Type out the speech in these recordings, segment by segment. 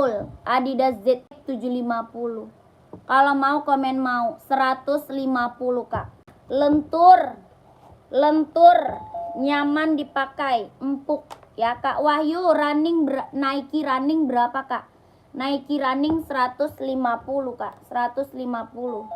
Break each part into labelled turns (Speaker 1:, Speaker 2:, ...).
Speaker 1: Betul, Adidas Z750. Kalau mau komen mau 150 Kak. Lentur, nyaman dipakai, empuk ya Kak. Wahyu running Nike running berapa Kak? Nike running 150 Kak, 150.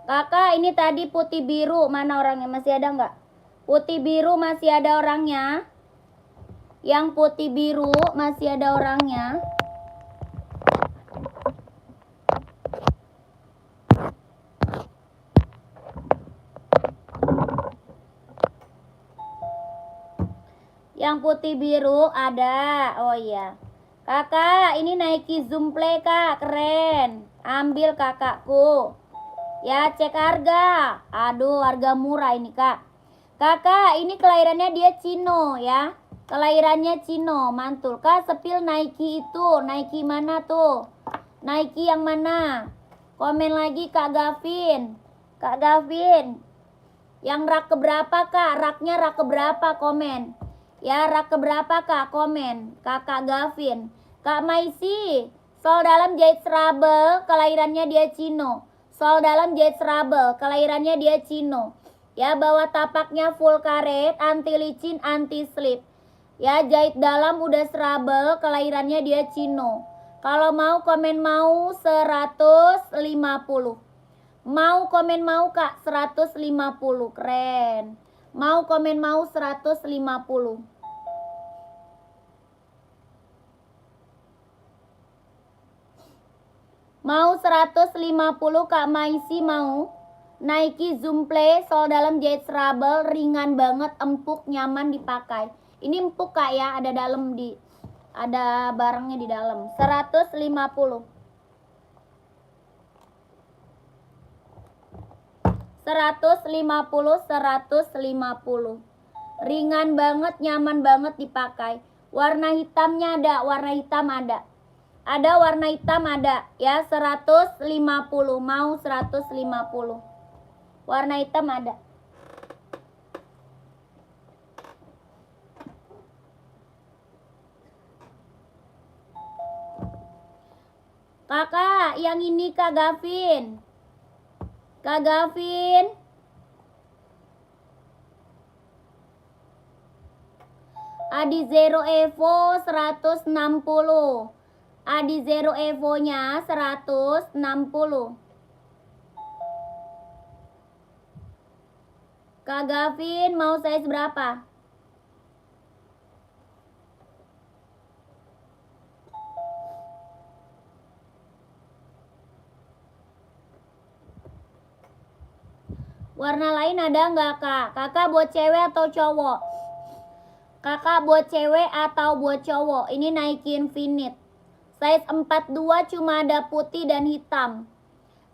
Speaker 1: Kakak ini tadi putih biru, mana orangnya? Masih ada nggak? Putih biru masih ada orangnya. Yang putih biru masih ada orangnya. Yang putih biru ada. Oh iya. Kakak ini Nike Zoom Play Kak, keren. Ambil kakakku. Ya cek harga. Aduh harga murah ini Kak. Kakak ini kelahirannya dia Cino ya. Kelahirannya Cino, mantul. Kak sepil Nike itu. Nike mana tuh? Nike yang mana? Komen lagi Kak Gavin. Kak Gavin. Yang rak keberapa Kak? Raknya rak keberapa? Komen. Ya rak keberapa Kak? Komen. Kakak Gavin. Kak Maisi. Sol dalam jahit serabel. Kelahirannya dia Cino. Sol dalam jahit serabel, kelahirannya dia Cino. Ya, bawah tapaknya full karet, anti licin, anti slip. Ya, jahit dalam udah serabel, kelahirannya dia Cino. Kalau mau komen mau 150. Mau komen mau Kak 150, keren. Mau komen mau 150. Mau 150 Kak Maisi mau. Nike Zoom Play sol dalam jahit serabel, ringan banget, empuk, nyaman dipakai. Ini empuk Kak ya, ada dalam ada barangnya di dalam. 150. 150. Ringan banget, nyaman banget dipakai. Warna hitamnya ada, warna hitam ada. Ada warna hitam ada ya 150, mau 150. Warna hitam ada. Kakak, yang ini Kak Gavin. Kak Gavin. Adi Zero Evo 160. Adi Zero Evo-nya 160. Kak Gavin mau size berapa? Warna lain ada nggak Kak? Kakak buat cewek atau cowok? Kakak buat cewek atau buat cowok? Ini Nike Infinite. Size 42 cuma ada putih dan hitam.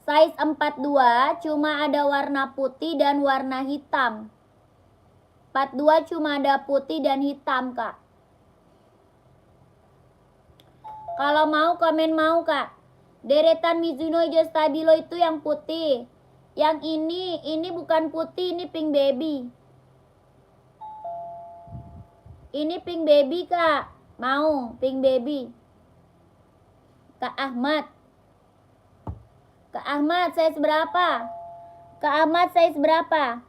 Speaker 1: Size 42 cuma ada warna putih dan warna hitam. 42 cuma ada putih dan hitam Kak. Kalau mau komen mau Kak. Deretan Mizuno hijau stabilo itu yang putih. Yang ini bukan putih, ini pink baby. Ini pink baby Kak. Mau pink baby. Kak Ahmad. Kak Ahmad size berapa? Kak Ahmad size berapa?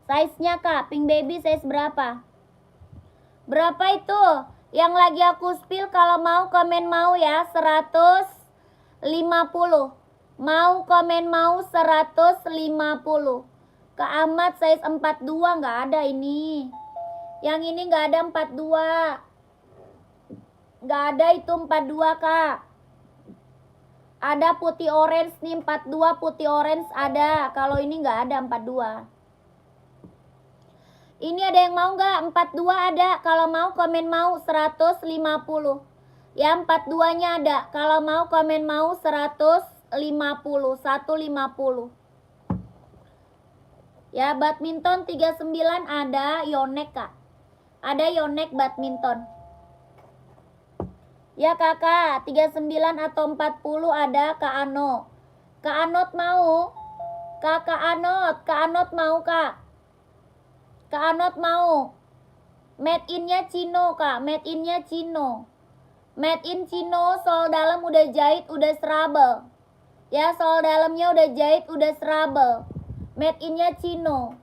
Speaker 1: Size-nya Kak, pink baby size berapa? Berapa itu? Yang lagi aku spill kalau mau komen mau ya 150. Mau komen mau 150. Kak Ahmad size 42 nggak ada ini. Yang ini nggak ada 42. Nggak ada itu 42 Kak. Ada putih orange nih 42, putih orange ada. Kalau ini nggak ada 42. Ini ada yang mau nggak? 42 ada. Kalau mau komen mau 150. Ya 42-nya ada. Kalau mau komen mau 150. 150. Ya badminton 39 ada. Yonex Kak. Ada Yonex badminton. Ya kakak, 39 atau 40 ada Kak Ano. Kak Anot mau? Kak Anot mau kak. Kak Anot mau. Made innya Cino kak, made innya Cino. Made in Cino, sol dalam udah jahit, udah serabel. Ya, sol dalamnya udah jahit, udah serabel. Made innya Cino.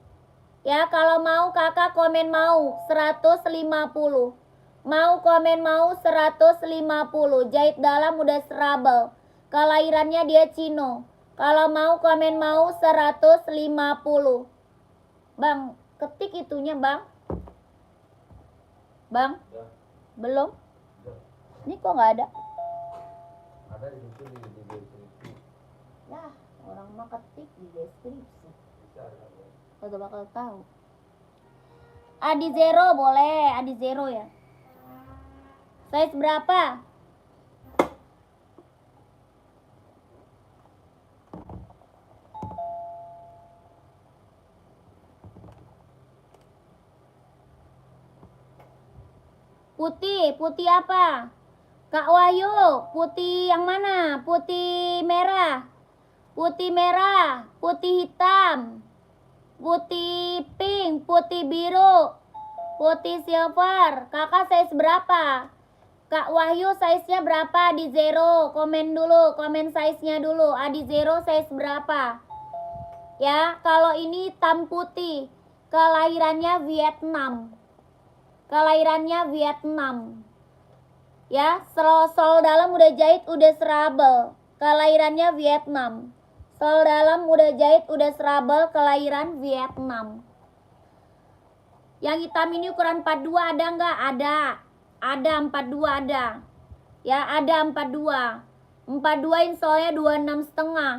Speaker 1: Ya, kalau mau kakak komen mau 150. Mau komen mau 150. Jahit dalam udah serabel. Kelahirannya dia Cino. Kalau mau komen mau 150. Bang, ketik itunya bang. Bang? Belum? Ini kok nggak ada?
Speaker 2: Ada di situ di deskripsi.
Speaker 1: Lah, orang mah ketik di deskripsi.
Speaker 2: Bisa ada.
Speaker 1: Kagak bakal tahu. Adi Zero boleh, Adi Zero ya. Size berapa? Putih, putih apa? Kak Wahyu, putih yang mana? Putih merah. Putih merah, putih hitam, putih pink, putih biru, putih silver. Kakak size berapa? Kak Wahyu size-nya berapa? Di Zero, komen dulu, komen size-nya dulu. Adi Zero size berapa? Ya, kalau ini hitam putih, kelahirannya Vietnam. Kelahirannya Vietnam. Ya, sol dalam udah jahit, udah serabel. Kelahirannya Vietnam. Sol dalam udah jahit, udah serabel, kelahiran Vietnam. Yang hitam ini ukuran 42 ada nggak? Ada. Ada 42 ada. Ya, ada 42. 42 insolnya 26 setengah.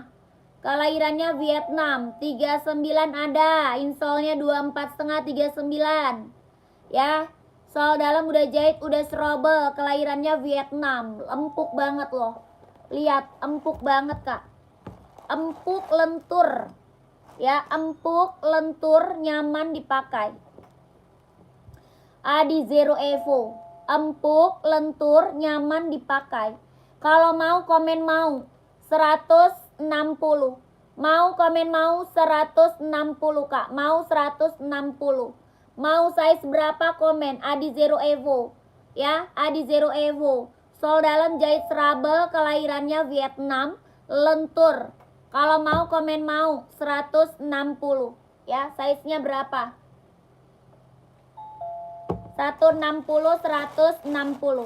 Speaker 1: Kelahirannya Vietnam. 39 ada. Insolnya 24 setengah, 39. Ya. Sol dalam udah jahit, udah serobel, kelahirannya Vietnam. Empuk banget loh. Lihat, empuk banget kak. Empuk lentur. Ya, empuk lentur, nyaman dipakai. Adi Zero Evo. Empuk lentur, nyaman dipakai. Kalau mau komen mau 160. Mau komen mau 160 kak. Mau 160. Mau size berapa komen? Adi Zero Evo. Ya, Adi Zero Evo. Sol dalam jahit serabel, kelahirannya Vietnam, lentur. Kalau mau komen mau 160. Ya, size-nya berapa? 160, 160.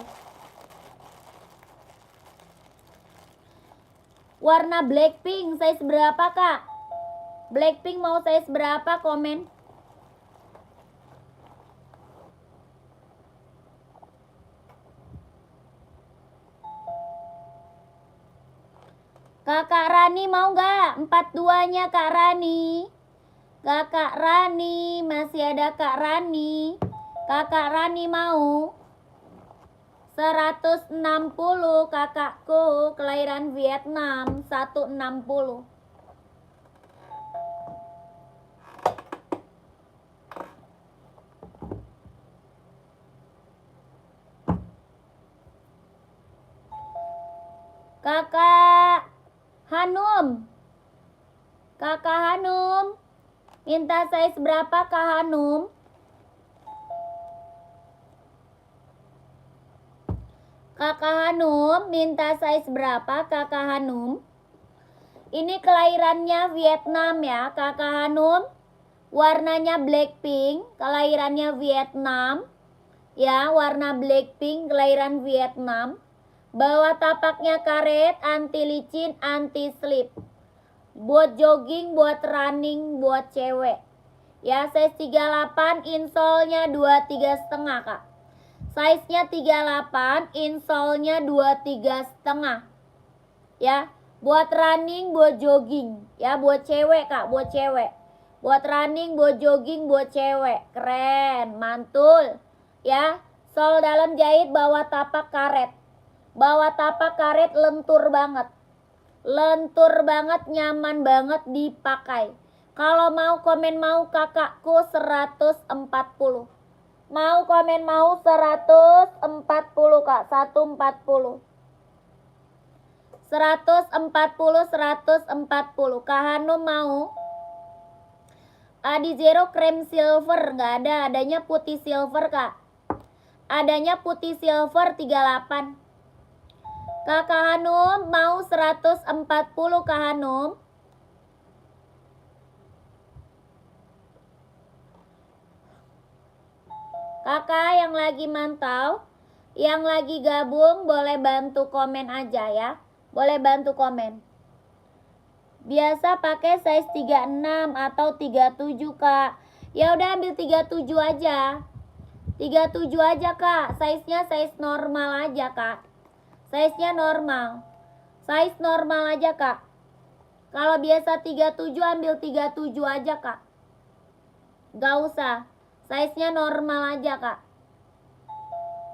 Speaker 1: Warna Blackpink size berapa kak? Blackpink mau size berapa komen? Kakak Rani mau gak? 42-nya Kak Rani. Kakak Rani, masih ada Kak Rani. Kakak Rani mau 160 kakakku, kelahiran Vietnam, 160. Kakak Hanum. Kakak Hanum. Minta size berapa Kak Hanum? Kakak Hanum minta size berapa Kakak Hanum? Ini kelahirannya Vietnam ya Kakak Hanum. Warnanya Blackpink, kelahirannya Vietnam. Ya, warna Blackpink, kelahiran Vietnam. Bawah tapaknya karet, anti licin, anti slip. Buat jogging, buat running, buat cewek. Ya, size 38, insolnya 23,5 kak. Size-nya 38, insolnya 23,5. Ya, buat running, buat jogging. Ya, buat cewek kak, buat cewek. Buat running, buat jogging, buat cewek. Keren, mantul. Ya, sol dalam jahit, bawah tapak karet. Bawah tapak karet lentur banget. Lentur banget, nyaman banget dipakai. Kalau mau komen mau kakakku 140. Mau komen mau 140 kak, 140. 140, 140. Kak Hanum mau Adi Zero krem silver nggak ada, adanya putih silver kak. Adanya putih silver 38. Kakak Hanum mau 140 Kak Hanum. Kakak yang lagi mantau, yang lagi gabung boleh bantu komen aja ya. Boleh bantu komen. Biasa pakai size 36 atau 37 Kak. Ya udah ambil 37 aja. 37 aja Kak. Size-nya size normal aja Kak. Size-nya normal. Size normal aja Kak. Kalau biasa 37 ambil 37 aja Kak. Gak usah. Size-nya normal aja Kak.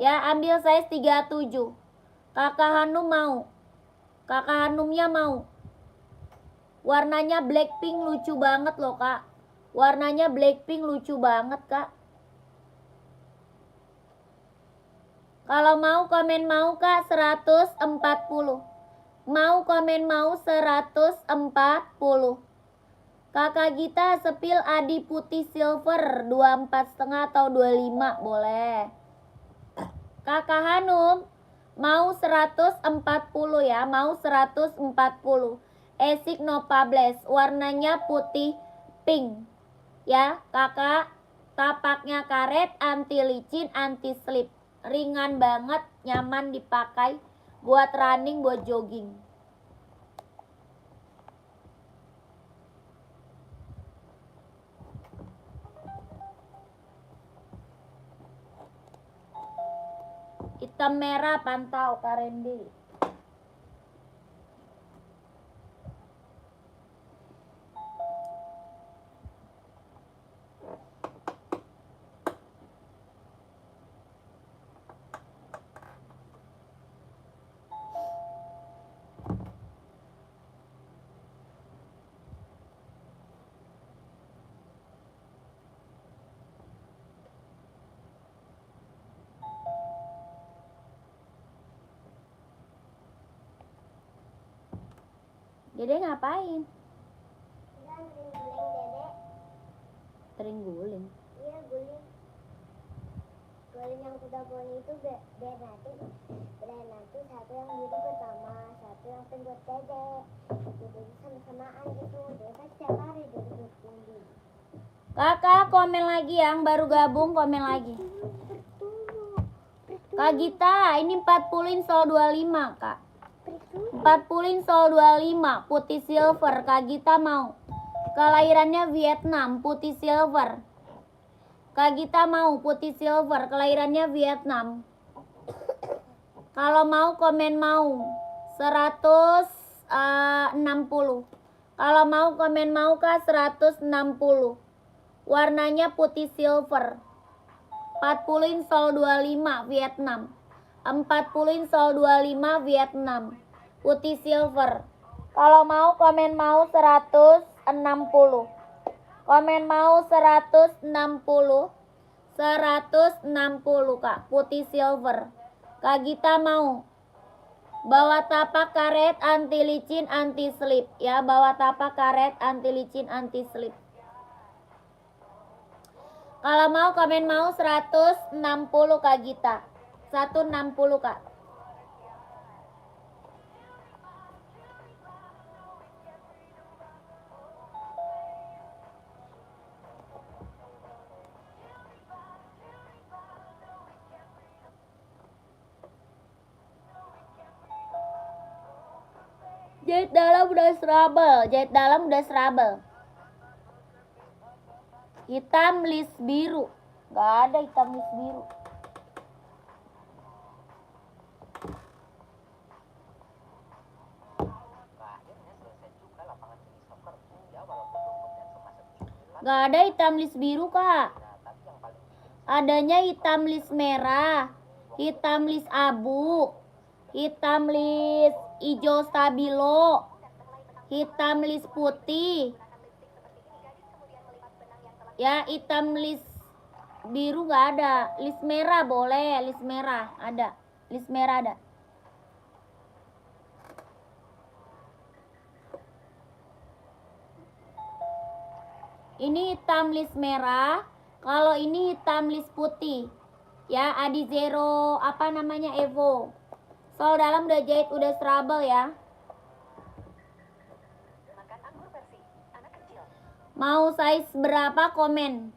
Speaker 1: Ya ambil size 37. Kakak Hanum mau. Kakak Hanumnya mau. Warnanya Blackpink lucu banget loh Kak. Warnanya Blackpink lucu banget Kak. Kalau mau komen mau Kak 140. Mau komen mau 140. Kakak Gita sepil Adi putih silver 24,5 atau 25 boleh. Kakak Hanum mau 140 ya, mau 140. Esik Nopables warnanya putih pink. Ya, kakak tapaknya karet, anti licin, anti slip. Ringan banget, nyaman dipakai buat running, buat jogging. Hitam merah pantau Kak Randy. Dede ngapain? Sering guling.
Speaker 3: Iya guling. Guling yang kuda poni itu biar nanti satu yang biru pertama, satu yang pink buat dede. Jadi sama-samaan gitu. Dia kan setiap hari jadi guling.
Speaker 1: Kakak komen lagi yang baru gabung komen lagi. Kak Gita ini 40 insol 25 Kak. 40 insol 25 putih silver. Kak Gita mau. Kelahirannya Vietnam putih silver. Kak Gita mau putih silver. Kelahirannya Vietnam. Kalau mau komen mau 160. Kalau mau komen mau Kak 160. Warnanya putih silver. 40 insol 25 Vietnam. 40 insol 25 Vietnam. Putih silver. Kalau mau komen mau 160. Komen mau 160. 160 Kak. Putih silver. Kak Gita mau. Bawa tapak karet anti licin anti slip ya. Bawa tapak karet anti licin anti slip. Kalau mau komen mau 160 Kak Gita. 160 Kak. Jahit dalam udah serabel. Jahit dalam udah serabel. Hitam list biru. Gak ada hitam list biru. Gak ada hitam list biru Kak. Adanya hitam list merah, hitam list abu, hitam list hijau stabilo, hitam list putih. Ya, hitam list biru gak ada. List merah boleh, list merah ada. List merah ada. Ini hitam list merah. Kalau ini hitam list putih. Ya, Adizero apa namanya Evo. Sol dalam udah jahit, udah strabel ya. Mau size berapa komen?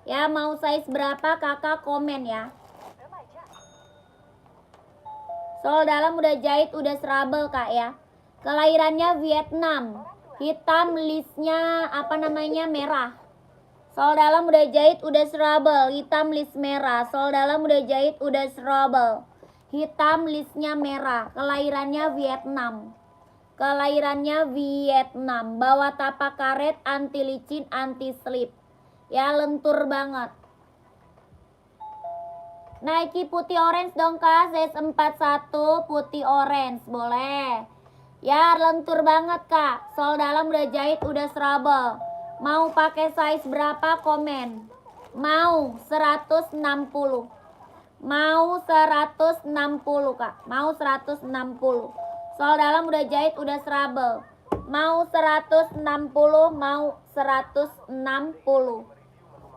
Speaker 1: Ya, mau size berapa kakak komen ya. Sol dalam udah jahit, udah strabel kak ya. Kelahirannya Vietnam. Hitam listnya apa namanya merah. Sol dalam udah jahit, udah strabel. Hitam list merah. Sol dalam udah jahit, udah strabel. Hitam listnya merah. Kelahirannya Vietnam. Kelahirannya Vietnam. Bawa tapak karet, anti licin, anti slip. Ya, lentur banget. Nike putih orange dong kak, size 41 putih orange, boleh. Ya, lentur banget kak. Sol dalam udah jahit, udah strabel. Mau pakai size berapa komen? Mau 160. Mau 160 kak. Mau 160. Sol dalam udah jahit, udah strabel. Mau 160, mau 160.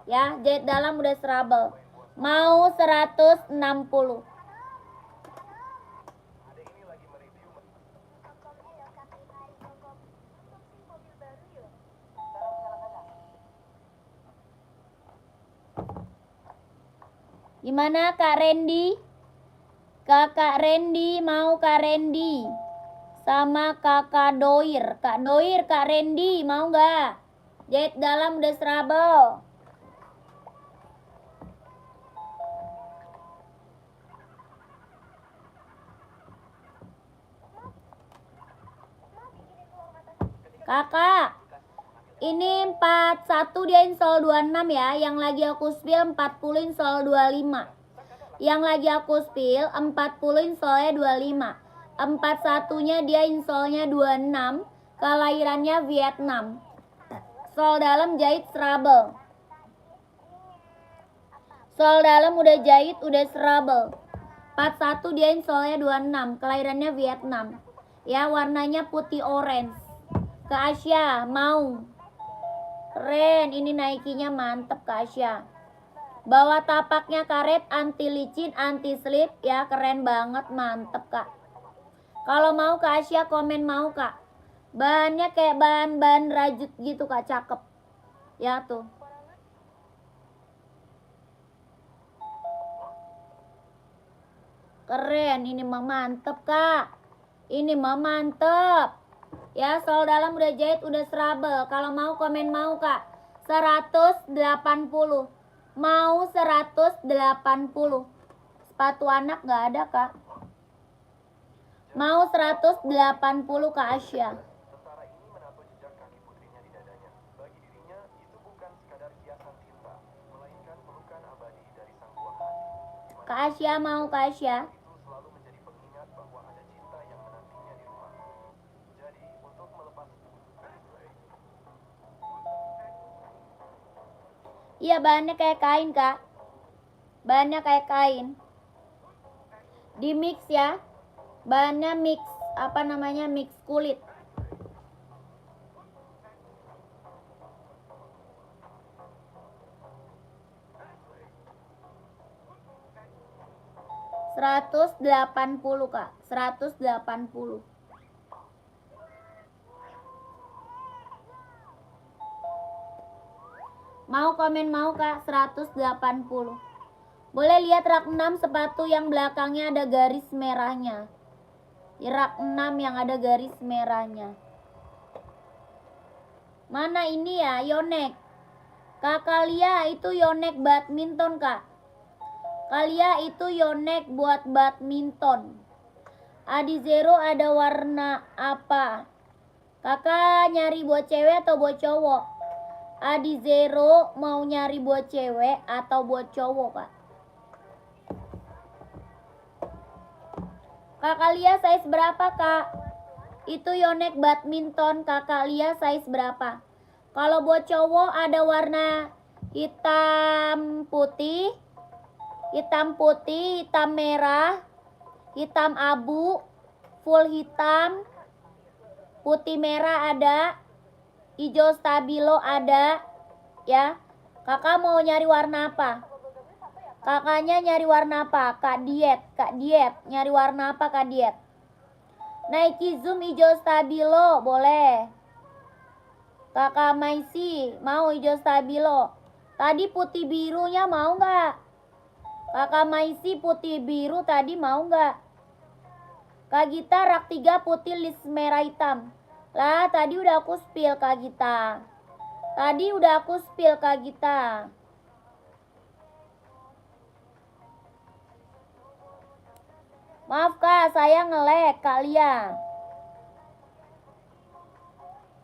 Speaker 1: Ya, jahit dalam udah strabel. Mau 160. Gimana Kak Randy? Kakak Randy mau Kak Randy sama Kakak Doir. Kak Doir, Kak Randy mau nggak? Jahit dalam udah strabel. Kakak, ini 41 dia install 26 ya. Yang lagi aku spill 40 install 25. Yang lagi aku spill 40 installnya 25. 41-nya dia installnya 26. Kelahirannya Vietnam. Sol dalam jahit strabel. Sol dalam udah jahit, udah strabel. 41 dia installnya 26. Kelahirannya Vietnam. Ya, warnanya putih orange. Kak Asya mau. Keren, ini Nike-nya mantep Kak Asya. Bawa tapaknya karet, anti licin, anti slip. Ya, keren banget, mantep kak. Kalau mau Kak Asya komen mau kak. Bahannya kayak bahan-bahan rajut gitu kak, cakep. Ya tuh. Keren, ini mah mantep kak. Ini mah mantep. Ya, sol dalam udah jahit, udah strabel. Kalau mau komen mau kak. 180. Mau 180. Sepatu anak gak ada kak. Mau 180 Kak Asya.
Speaker 2: Tentara ini menato jejak kaki putrinya di dadanya. Bagi dirinya, itu bukan sekadar hiasan cinta, melainkan pelukan abadi dari sang buah hati.
Speaker 1: Kak Asya mau Kak Asya.
Speaker 2: Itu selalu menjadi pengingat bahwa ada cinta yang menantinya di rumah. Jadi, untuk melepas...
Speaker 1: Iya, bahannya kayak kain kak. Bahannya kayak kain. Di mix ya. Bahannya mix, apa namanya, mix kulit. $180 kak. 180. Mau komen mau kak. 180. Boleh lihat rak 6 sepatu yang belakangnya ada garis merahnya. Rak 6 yang ada garis merahnya. Mana ini ya, Yonex. Kakak Lia itu Yonex badminton kak. Kalia itu Yonex buat badminton. Adizero ada warna apa? Kakak nyari buat cewek atau buat cowok? Adizero mau nyari buat cewek atau buat cowok kak? Kakak Lia size berapa kak? Itu Yonex badminton. Kakak Lia size berapa? Kalau buat cowok ada warna hitam putih, hitam putih, hitam merah, hitam abu, full hitam, putih merah ada, hijau stabilo ada, ya. Kakak mau nyari warna apa? Kakaknya nyari warna apa? Kak Diet nyari warna apa Kak Diet? Nike Zoom hijau stabilo boleh. Kakak Maisi mau hijau stabilo. Tadi putih birunya mau nggak? Kakak Maisi putih biru tadi mau nggak? Kak Gita rak 3 putih list merah hitam. Lah tadi udah aku spill Kak Gita. Tadi udah aku spill Kak Gita. Maaf Kak, saya nge-lag Kak Lia.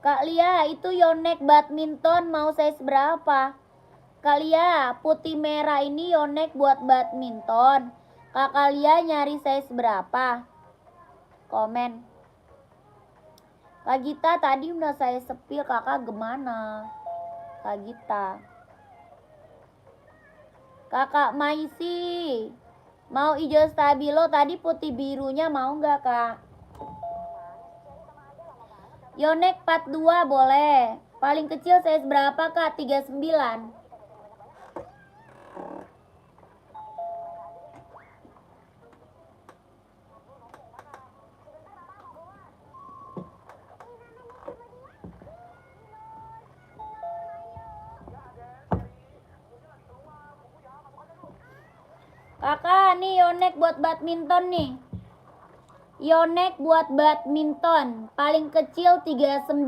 Speaker 1: Kak Lia, itu Yonex badminton mau size berapa? Kak Lia, putih merah ini Yonex buat badminton. Kakak Lia nyari size berapa? Komen. Kak Gita tadi udah saya sepil, kakak gimana? Kak Gita. Kakak Maisi, mau hijau stabilo tadi putih birunya mau nggak Kak? Yonex 42 boleh. Paling kecil size berapa Kak? 39. Kakak, nih Yonex buat badminton nih. Yonex buat badminton paling kecil 39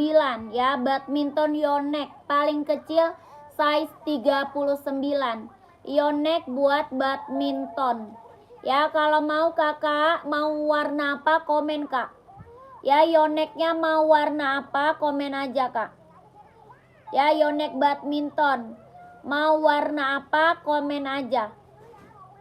Speaker 1: ya. Badminton Yonex paling kecil size 39. Yonex buat badminton. Ya, kalau mau kakak mau warna apa komen Kak. Ya, Yonexnya mau warna apa komen aja Kak. Ya, Yonex badminton mau warna apa komen aja.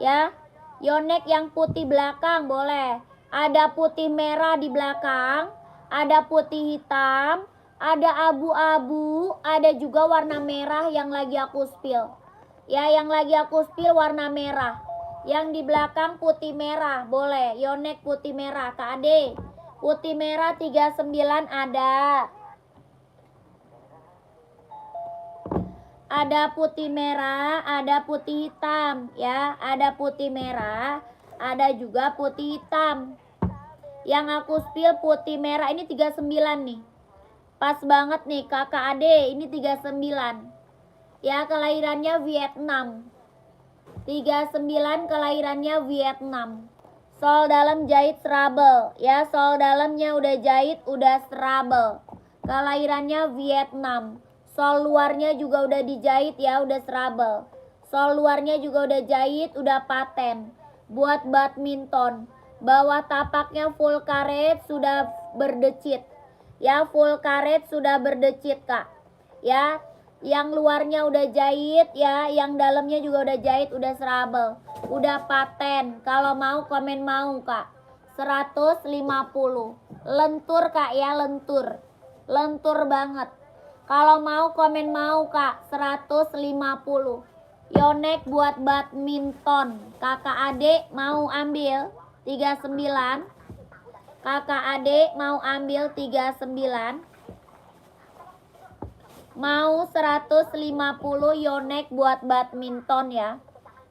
Speaker 1: Ya, Yonex yang putih belakang boleh. Ada putih merah di belakang, ada putih hitam, ada abu-abu, ada juga warna merah yang lagi aku spill. Ya, yang lagi aku spill warna merah. Yang di belakang putih merah, boleh. Yonex putih merah, Kak Ade. Putih merah 39 ada. Ada putih merah, ada putih hitam, ya. Ada putih merah, ada juga putih hitam. Yang aku spill putih merah ini 39 nih. Pas banget nih kakak ade, ini 39. Ya, kelahirannya Vietnam. 39 kelahirannya Vietnam. Sol dalam jahit serabel, ya. Sol dalamnya udah jahit, udah serabel. Kelahirannya Vietnam. Sol luarnya juga udah dijahit ya, udah serabel. Sol luarnya juga udah jahit, udah paten. Buat badminton. Bawah tapaknya full karet sudah berdecit. Ya, full karet sudah berdecit Kak. Ya, yang luarnya udah jahit ya, yang dalamnya juga udah jahit, udah serabel. Udah paten. Kalau mau komen mau Kak. 150. Lentur Kak ya, lentur. Lentur banget. Kalau mau komen mau Kak, 150. Yonex buat badminton. Kakak adik mau ambil 39. Kakak adik mau ambil 39. Mau 150 Yonex buat badminton ya.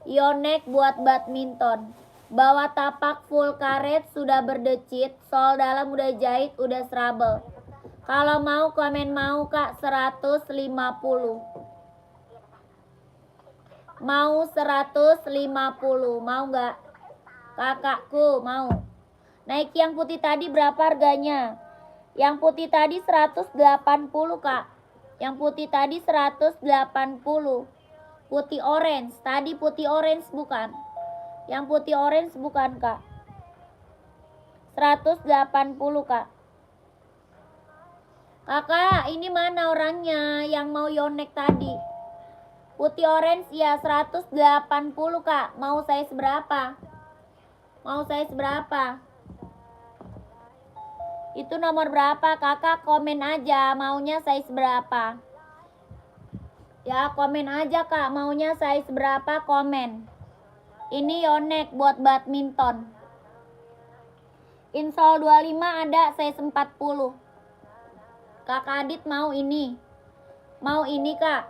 Speaker 1: Yonex buat badminton. Bawah tapak full karet sudah berdecit, sol dalam udah jahit, udah serabel. Kalau mau komen mau Kak, 150. Mau 150, mau nggak? Kakakku mau. Naik yang putih tadi berapa harganya? Yang putih tadi 180 Kak. Yang putih tadi 180. Putih orange, tadi putih orange bukan? Yang putih orange bukan Kak? 180 Kak. Kakak, ini mana orangnya yang mau Yonex tadi? Putih orange ya 180 Kak. Mau size berapa? Mau size berapa? Itu nomor berapa? Kakak komen aja maunya size berapa. Ya, komen aja Kak maunya size berapa, komen. Ini Yonex buat badminton. Insol 25 ada size 40. Kakak Adit mau ini. Mau ini Kak.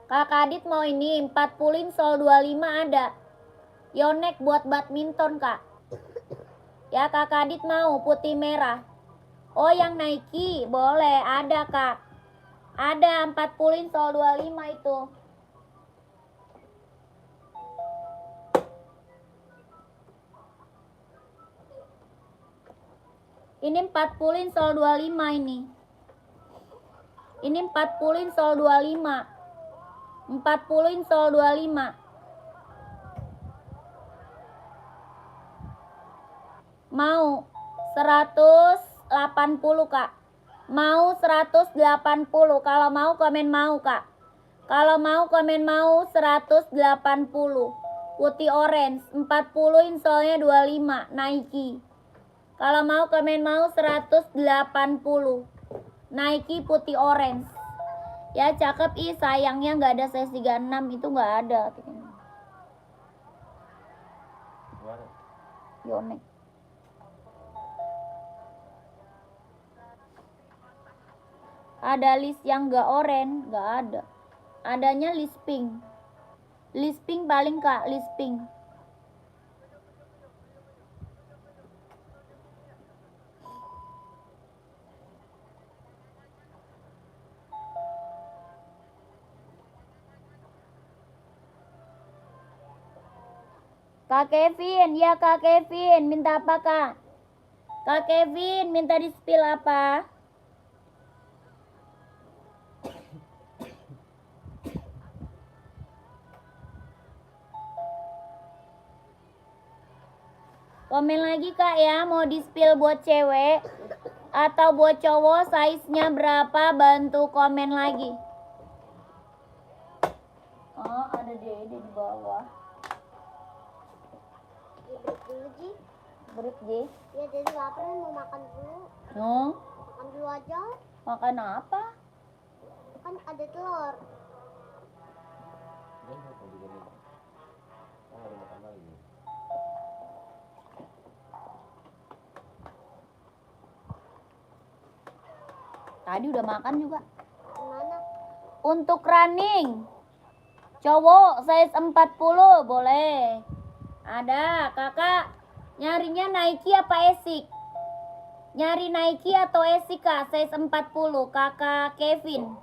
Speaker 1: Kakak Adit mau ini 40 sol 25 ada. Yonex buat badminton kak. Ya kakak Adit mau putih merah. Oh yang Nike boleh ada kak. Ada 40 sol 25 itu. Ini 40 sol 25 ini. Ini 40 sol 25. 40 sol 25. Mau 180 kak. Mau 180. Kalau mau komen mau kak. Kalau mau komen mau 180. Putih orange 40 insolnya 25 Nike. Kalau mau komen mau 180. Nike putih orange. Ya cakep ih, sayangnya nggak ada size 36 itu nggak ada. Yonex. Ada list yang nggak orange, nggak ada. Adanya list pink. List pink paling kak, list pink. Kak Kevin, ya Kak Kevin, minta apa Kak? Kak Kevin, minta di spill apa? Komen lagi Kak ya, mau di spill buat cewek atau buat cowok, size-nya berapa, bantu komen lagi. Oh, ada Dede di bawah.
Speaker 3: Break dulu Ji.
Speaker 1: Break Ji.
Speaker 3: Ya jadi lapar mau makan dulu. Makan dulu aja.
Speaker 1: Makan apa?
Speaker 3: Kan ada telur.
Speaker 1: Tadi udah makan juga.
Speaker 3: Gimana?
Speaker 1: Untuk running cowok size 40 boleh. Ada kakak nyarinya Nike apa Asics? Nyari Nike atau Asics kak, size 40 kakak Kevin.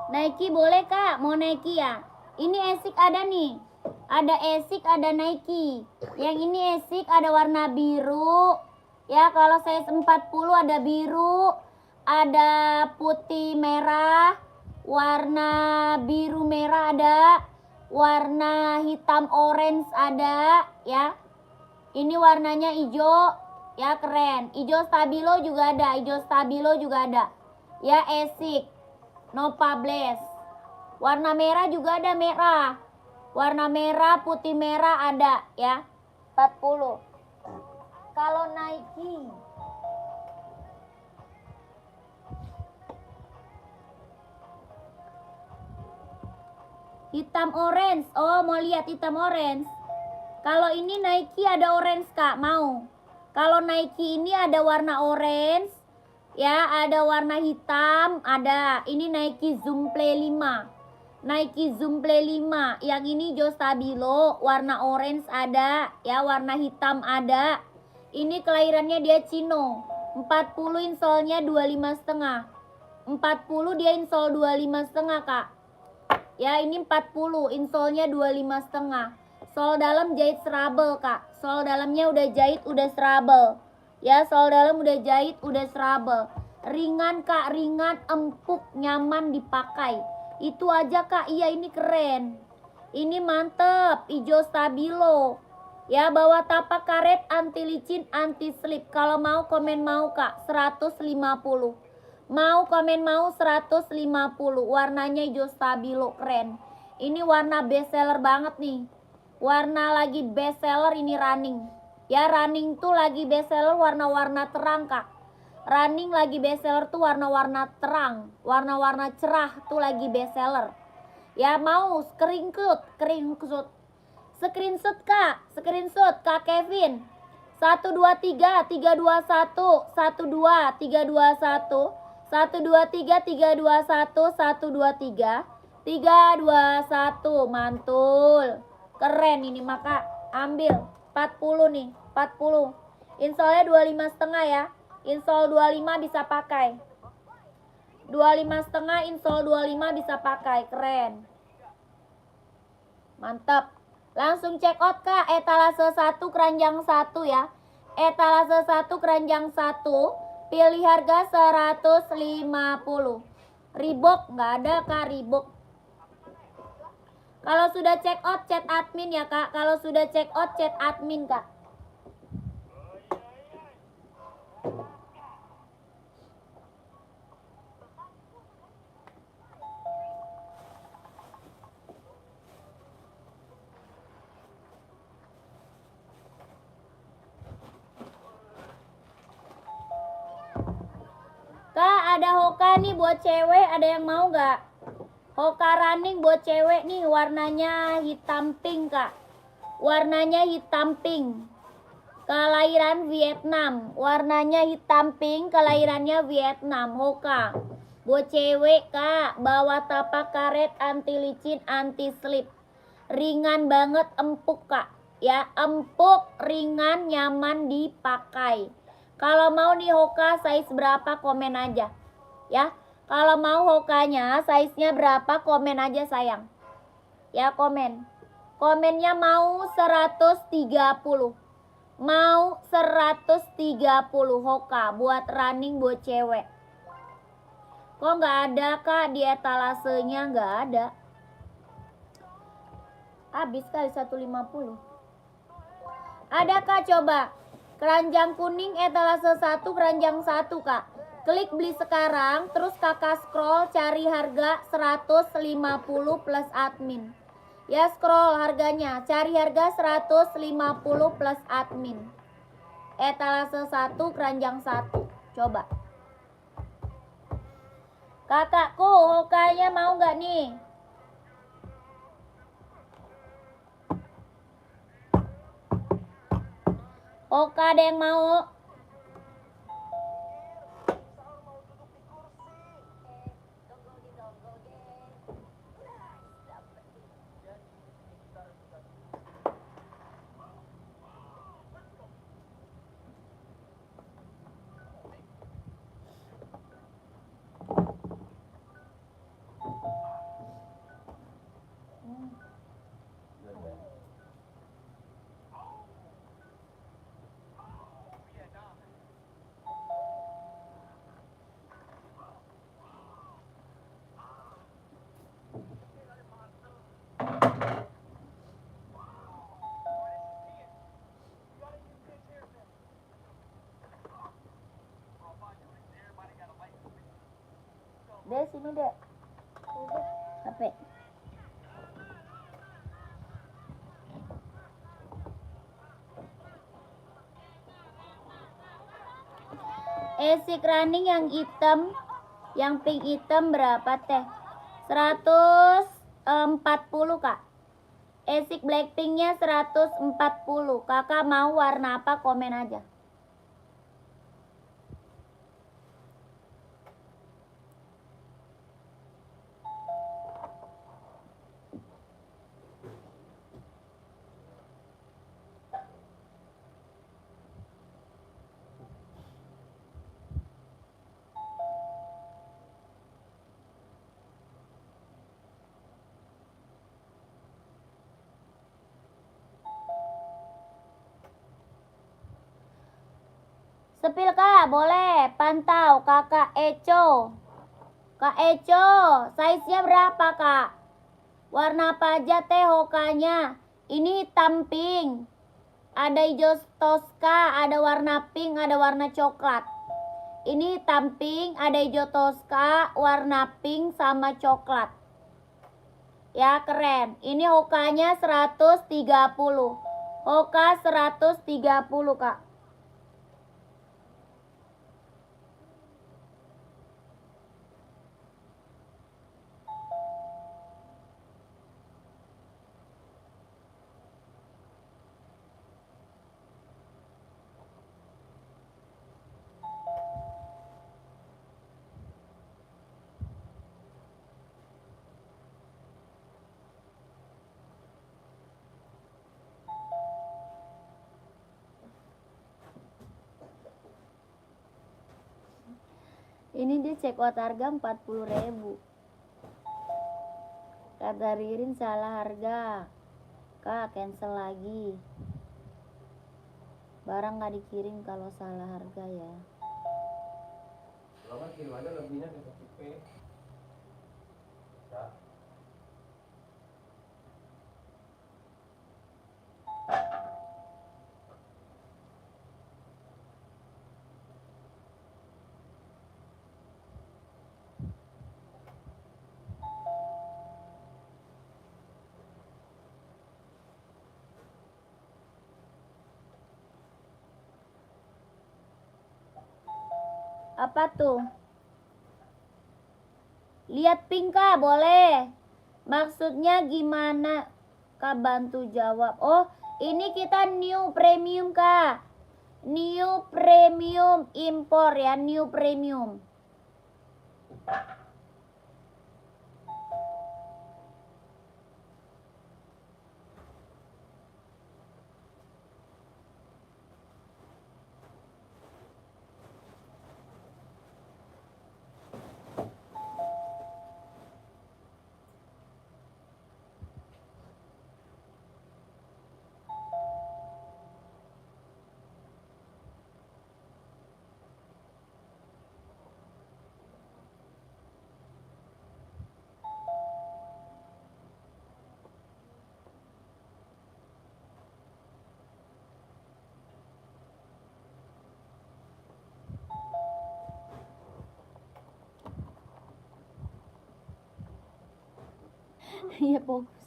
Speaker 1: Nike boleh kak, mau Nike ya? Ini Asics ada nih. Ada Asics, ada Nike. Yang ini Asics ada warna biru. Ya kalau size 40 ada biru, ada putih merah, warna biru merah ada, warna hitam orange ada ya. Ini warnanya hijau, ya keren. Hijau stabilo juga ada, hijau stabilo juga ada. Ya Asics. Nova Blaze. Warna merah juga ada, merah. Warna merah, putih merah ada ya. 40. Kalau Nike hitam orange. Oh, mau lihat hitam orange. Kalau ini Nike ada orange kak, mau. Kalau Nike ini ada warna orange. Ya, ada warna hitam, ada. Ini Nike Zoom Play 5. Nike Zoom Play 5. Yang ini Jo Stabilo, warna orange ada, ya, warna hitam ada. Ini kelahirannya dia Cino. 40 insolnya 25,5. 40 dia insol 25,5, Kak. Ya, ini 40, insolnya 25,5. Sol dalam jahit serabel, Kak. Sol dalamnya udah jahit, udah serabel. Ya, sol dalam udah jahit, udah serabel. Ringan kak, ringan, empuk, nyaman dipakai. Itu aja kak, iya ini keren. Ini mantep, hijau stabilo. Ya, bawa tapak karet, anti licin, anti slip. Kalau mau komen mau kak, 150. Mau komen mau 150. Warnanya hijau stabilo, keren. Ini warna best seller banget nih. Warna lagi best seller ini running. Ya, running tuh lagi bestseller warna-warna terang, Kak. Running lagi bestseller tuh warna-warna terang, warna-warna cerah tuh lagi bestseller. Ya, mau screenshot, Kak, screenshot Kak Kevin. 123 321 12 321 123 321 123 321. Mantul. Keren ini maka ambil 40 nih, 40. Insolnya 25,5 ya. Insol 25 bisa pakai. 25,5 insol 25 bisa pakai. Keren. Mantap. Langsung check out Kak, etalase 1 keranjang 1 ya. Etalase 1 keranjang 1, pilih harga 150. Reebok nggak ada Kak, Reebok. Kalau sudah check out chat admin ya Kak. Kalau sudah check out chat admin Kak. Kak, ada Hoka nih buat cewek, ada yang mau nggak? Hoka running buat cewek nih, warnanya hitam pink Kak. Warnanya hitam pink. Kelahiran Vietnam. Warnanya hitam pink, kelahirannya Vietnam. Hoka. Buat cewek Kak, bawa tapak karet, anti licin, anti slip. Ringan banget, empuk Kak. Ya, empuk, ringan, nyaman dipakai. Kalau mau nih Hoka size berapa komen aja. Ya, kalau mau Hokanya size-nya berapa komen aja sayang. Ya, komen. Komennya mau 130. Mau 130 Hoka buat running buat cewek. Kok nggak ada Kak di etalasenya, nggak ada. Habis kali 150. Ada Kak, coba. Keranjang kuning etalase 1 keranjang 1 Kak. Klik beli sekarang, terus Kakak scroll cari harga 150 plus admin. Ya, scroll harganya, cari harga 150 plus admin. Etalase 1 keranjang 1. Coba. Kakakku, Hokanya mau nggak nih? Hoka ada yang mau? Dek, sini dek. HP. Esik running yang hitam, yang pink hitam berapa teh? 140 Kak. Esik Blackpinknya 140. Kakak mau warna apa komen aja. Sepil Kak, boleh. Pantau Kakak Eco. Kak Eco, size-nya berapa Kak? Warna apa aja teh Hokanya? Ini hitam pink. Ada hijau toska, ada warna pink, ada warna coklat. Ini hitam pink, ada hijau toska, warna pink sama coklat. Ya, keren. Ini Hokanya 130. Oka 130 Kak. Ini dia check out harga 40.000. Kata Ririn salah harga. Kak, cancel lagi. Barang nggak dikirim kalau salah harga ya.
Speaker 4: Kalau nggak kirim aja lebihnya ke Shopee. Ya.
Speaker 1: Apa tuh? Lihat pink Kak, boleh. Maksudnya gimana? Kak bantu jawab. Oh, ini kita new premium Kak. New premium impor ya, new premium. Iya fokus.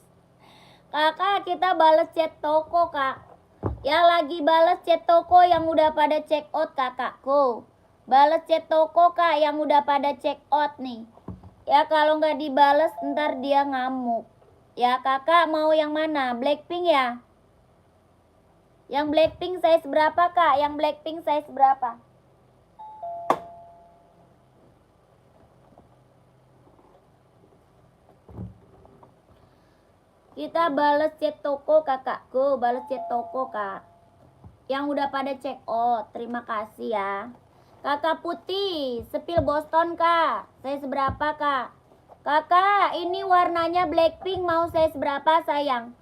Speaker 1: Kakak kita bales chat toko Kak. Yang lagi bales chat toko yang udah pada check out kakakku. Bales chat toko Kak yang udah pada check out nih. Ya kalau nggak dibales ntar dia ngamuk. Ya kakak mau yang mana? Blackpink ya? Yang Blackpink size berapa Kak? Yang Blackpink size berapa? Kita bales chat toko kakakku, bales chat toko Kak. Yang udah pada check out, terima kasih ya. Kakak putih, sepil Boston Kak. Size berapa Kak? Kakak, ini warnanya Blackpink mau size berapa sayang?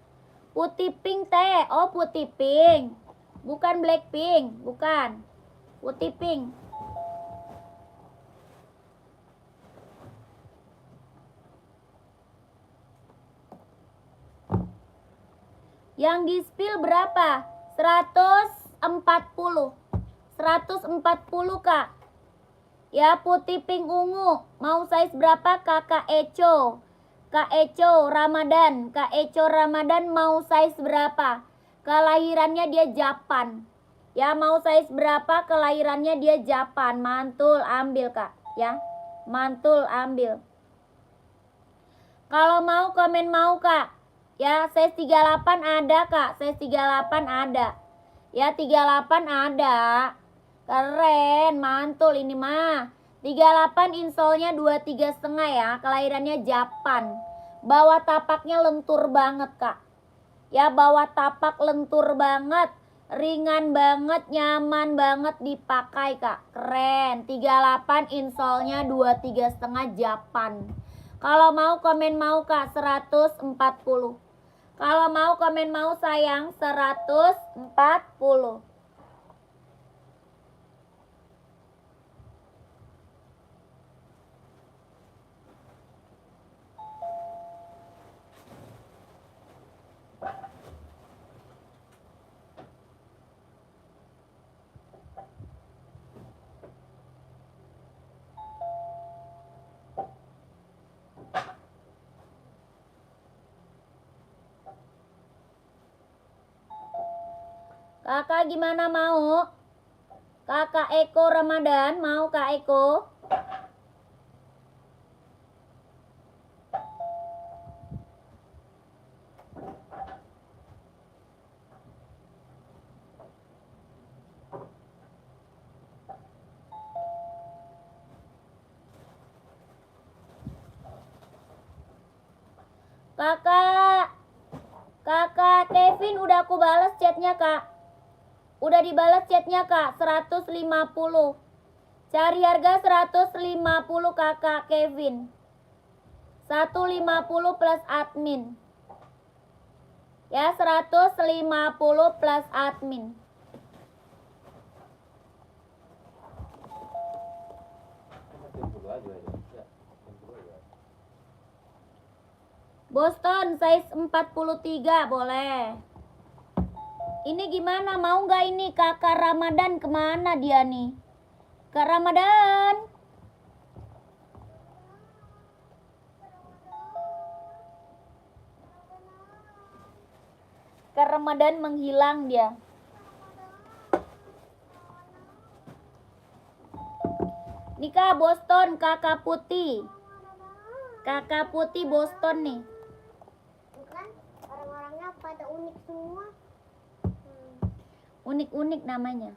Speaker 1: Putih pink teh. Oh putih pink. Bukan Blackpink, bukan. Putih pink. Yang di spill berapa? 140. 140 Kak. Ya putih pink ungu. Mau size berapa Kakak Eco? Kak Eco Ramadan. Kak Eco Ramadan mau size berapa? Kelahirannya dia Japan. Ya mau size berapa? Kelahirannya dia Japan. Mantul ambil Kak. Ya. Mantul ambil. Kalau mau komen mau Kak. Ya size 38 ada Kak. Size 38 ada. Ya 38 ada. Keren, mantul ini mah. 38 insolnya 23,5 ya. Kelahirannya Japan. Bawah tapaknya lentur banget Kak. Ya bawah tapak lentur banget. Ringan banget, nyaman banget dipakai Kak. Keren. 38 insolnya 23,5 Japan. Kalau mau komen mau Kak 140. Kalau mau komen mau sayang 140. Kakak gimana mau? Kakak Eko Ramadan mau Kak Eko? Kakak Kevin udah aku balas chatnya kak. Udah dibalas chatnya kak, 150. Cari harga 150 kakak Kevin. 150 plus admin. Ya 150 plus admin. Boston size 43 boleh. Ini gimana, mau nggak ini kakak Ramadan, kemana dia nih? Kak Ramadan. Kak Ramadan menghilang dia. Nikah Boston kakak putih. Kakak putih Boston nih.
Speaker 3: Bukan, orang-orangnya pada unik semua.
Speaker 1: Unik-unik namanya.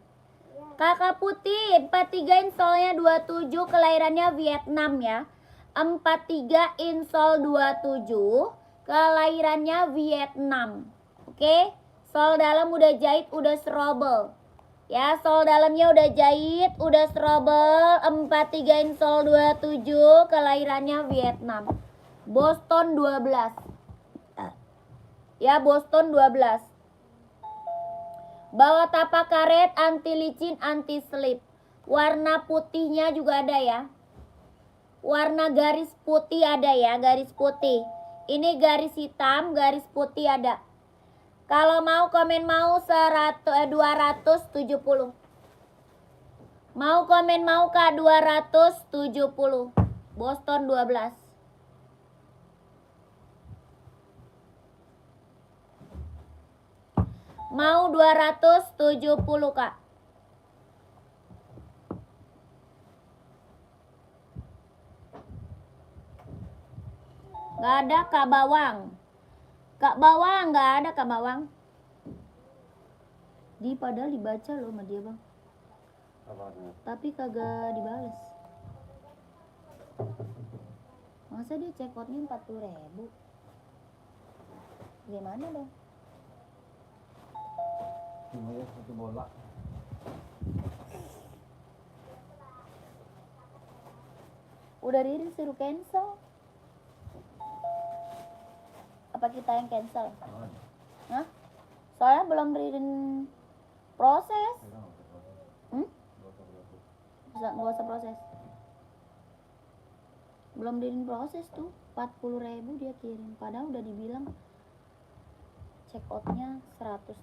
Speaker 3: Iya.
Speaker 1: Kakak putih 43 insolnya 27, kelahirannya Vietnam ya. 43 insol 27, kelahirannya Vietnam. Oke, sol dalam udah jahit, udah serobel. Ya, sol dalamnya udah jahit, udah serobel. 43 insol 27, kelahirannya Vietnam. Boston 12. Ya, Boston 12. Bawa tapak karet, anti licin, anti slip. Warna putihnya juga ada ya. Warna garis putih ada ya, garis putih. Ini garis hitam, garis putih ada. Kalau mau komen mau 270. Mau komen mau Kak 270. Boston 12. Mau 270 Kak. Gak ada Kak Bawang. Kak Bawang gak ada Kak Bawang. Padahal dibaca loh sama dia bang. Tapi kagak dibales. Masa dia check outnya 40.000? Gimana dong?
Speaker 4: Semuanya satu bola.
Speaker 1: Udah Ririn suruh cancel. Apa kita yang cancel? Hah? Soalnya belum Ririn proses. Nggak usah proses. Belum Ririn proses tuh. 40.000 dia kirim. Padahal udah dibilang check outnya 160.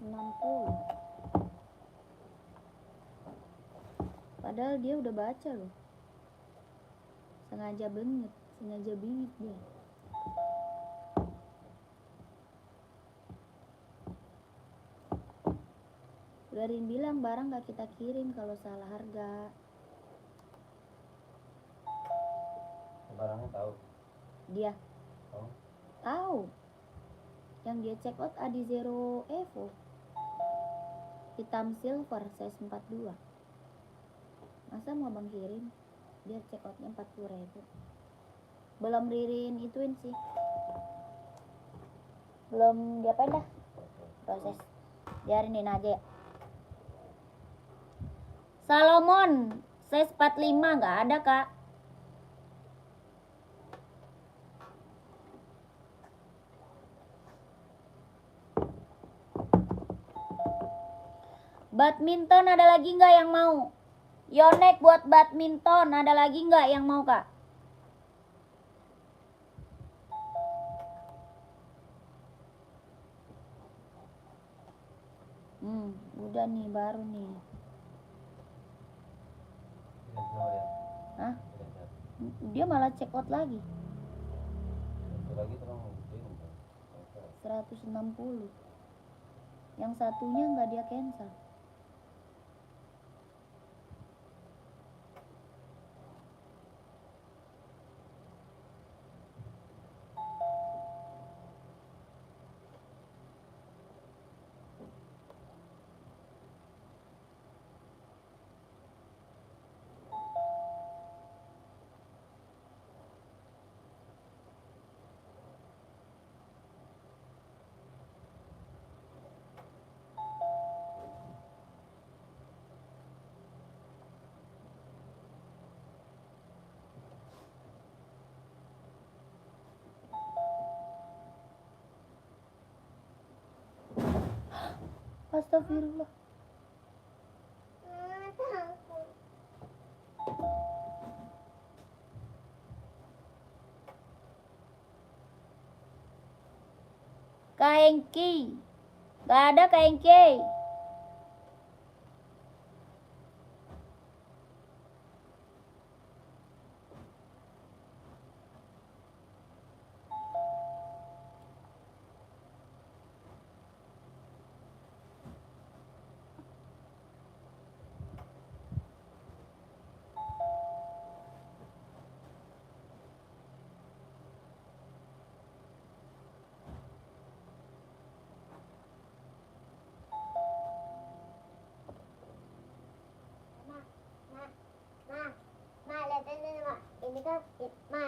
Speaker 1: Padahal dia udah baca loh. Sengaja bengit dia. Udah Rin bilang barang gak kita kirim kalau salah harga.
Speaker 4: Barangnya tahu.
Speaker 1: Dia
Speaker 4: Tahu.
Speaker 1: tahu. Yang dia check out Adi Zero Evo. Hitam silver size 42. Masa mau bang kirim? Dia check outnya 40.000. Belum Ririn ituin sih. Belum diapain dah proses. Biarin aja ya. Salomon size 45 nggak ada kak. Badminton ada lagi nggak yang mau? Yonek buat badminton ada lagi nggak yang mau kak? Udah nih baru nih. Hah? Dia malah check out lagi. 160. Yang satunya nggak dia cancel. Astagfirullah.
Speaker 3: Takut.
Speaker 1: Kaengki. Gak ada kaengki.
Speaker 3: Ma, lihat ini Ma.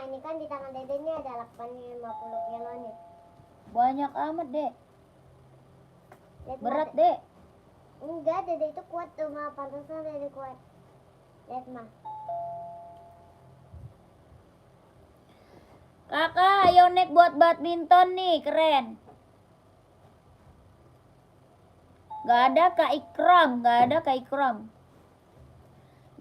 Speaker 3: Ini kan di tangan Dede ini ada 850 kilo nih.
Speaker 1: Banyak amat, Dek.
Speaker 3: Lihat, Ma,
Speaker 1: Berat, Dek.
Speaker 3: Enggak, Dede itu kuat tuh Ma. Pantasnya Dede kuat. Lihat Ma.
Speaker 1: Kakak, ayo naik buat badminton nih, keren. Gak ada Kak Ikram, gak ada Kak Ikram.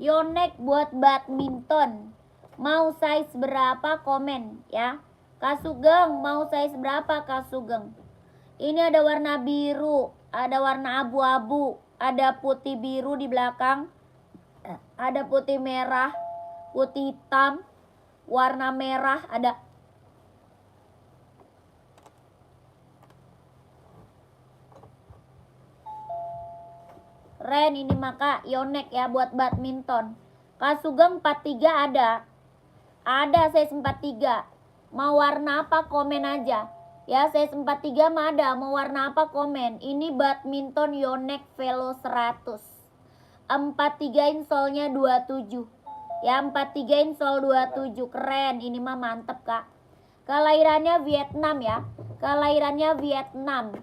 Speaker 1: Yonek buat badminton. Mau size berapa komen ya. Kak Sugeng mau size berapa Kak Sugeng? Ini ada warna biru, ada warna abu-abu, ada putih biru di belakang, ada putih merah, putih hitam, warna merah ada. Ren ini maka Yonek ya buat badminton. Kak Sugeng 43 ada. Ada size 43. Mau warna apa komen aja. Ya size 43 mah ada. Mau warna apa komen. Ini badminton Yonek Velo 100. 43 insolnya 27. Ya 43 insol 27. Keren. Ini mah mantep Kak. Kelahirannya Vietnam ya. Kelahirannya Vietnam.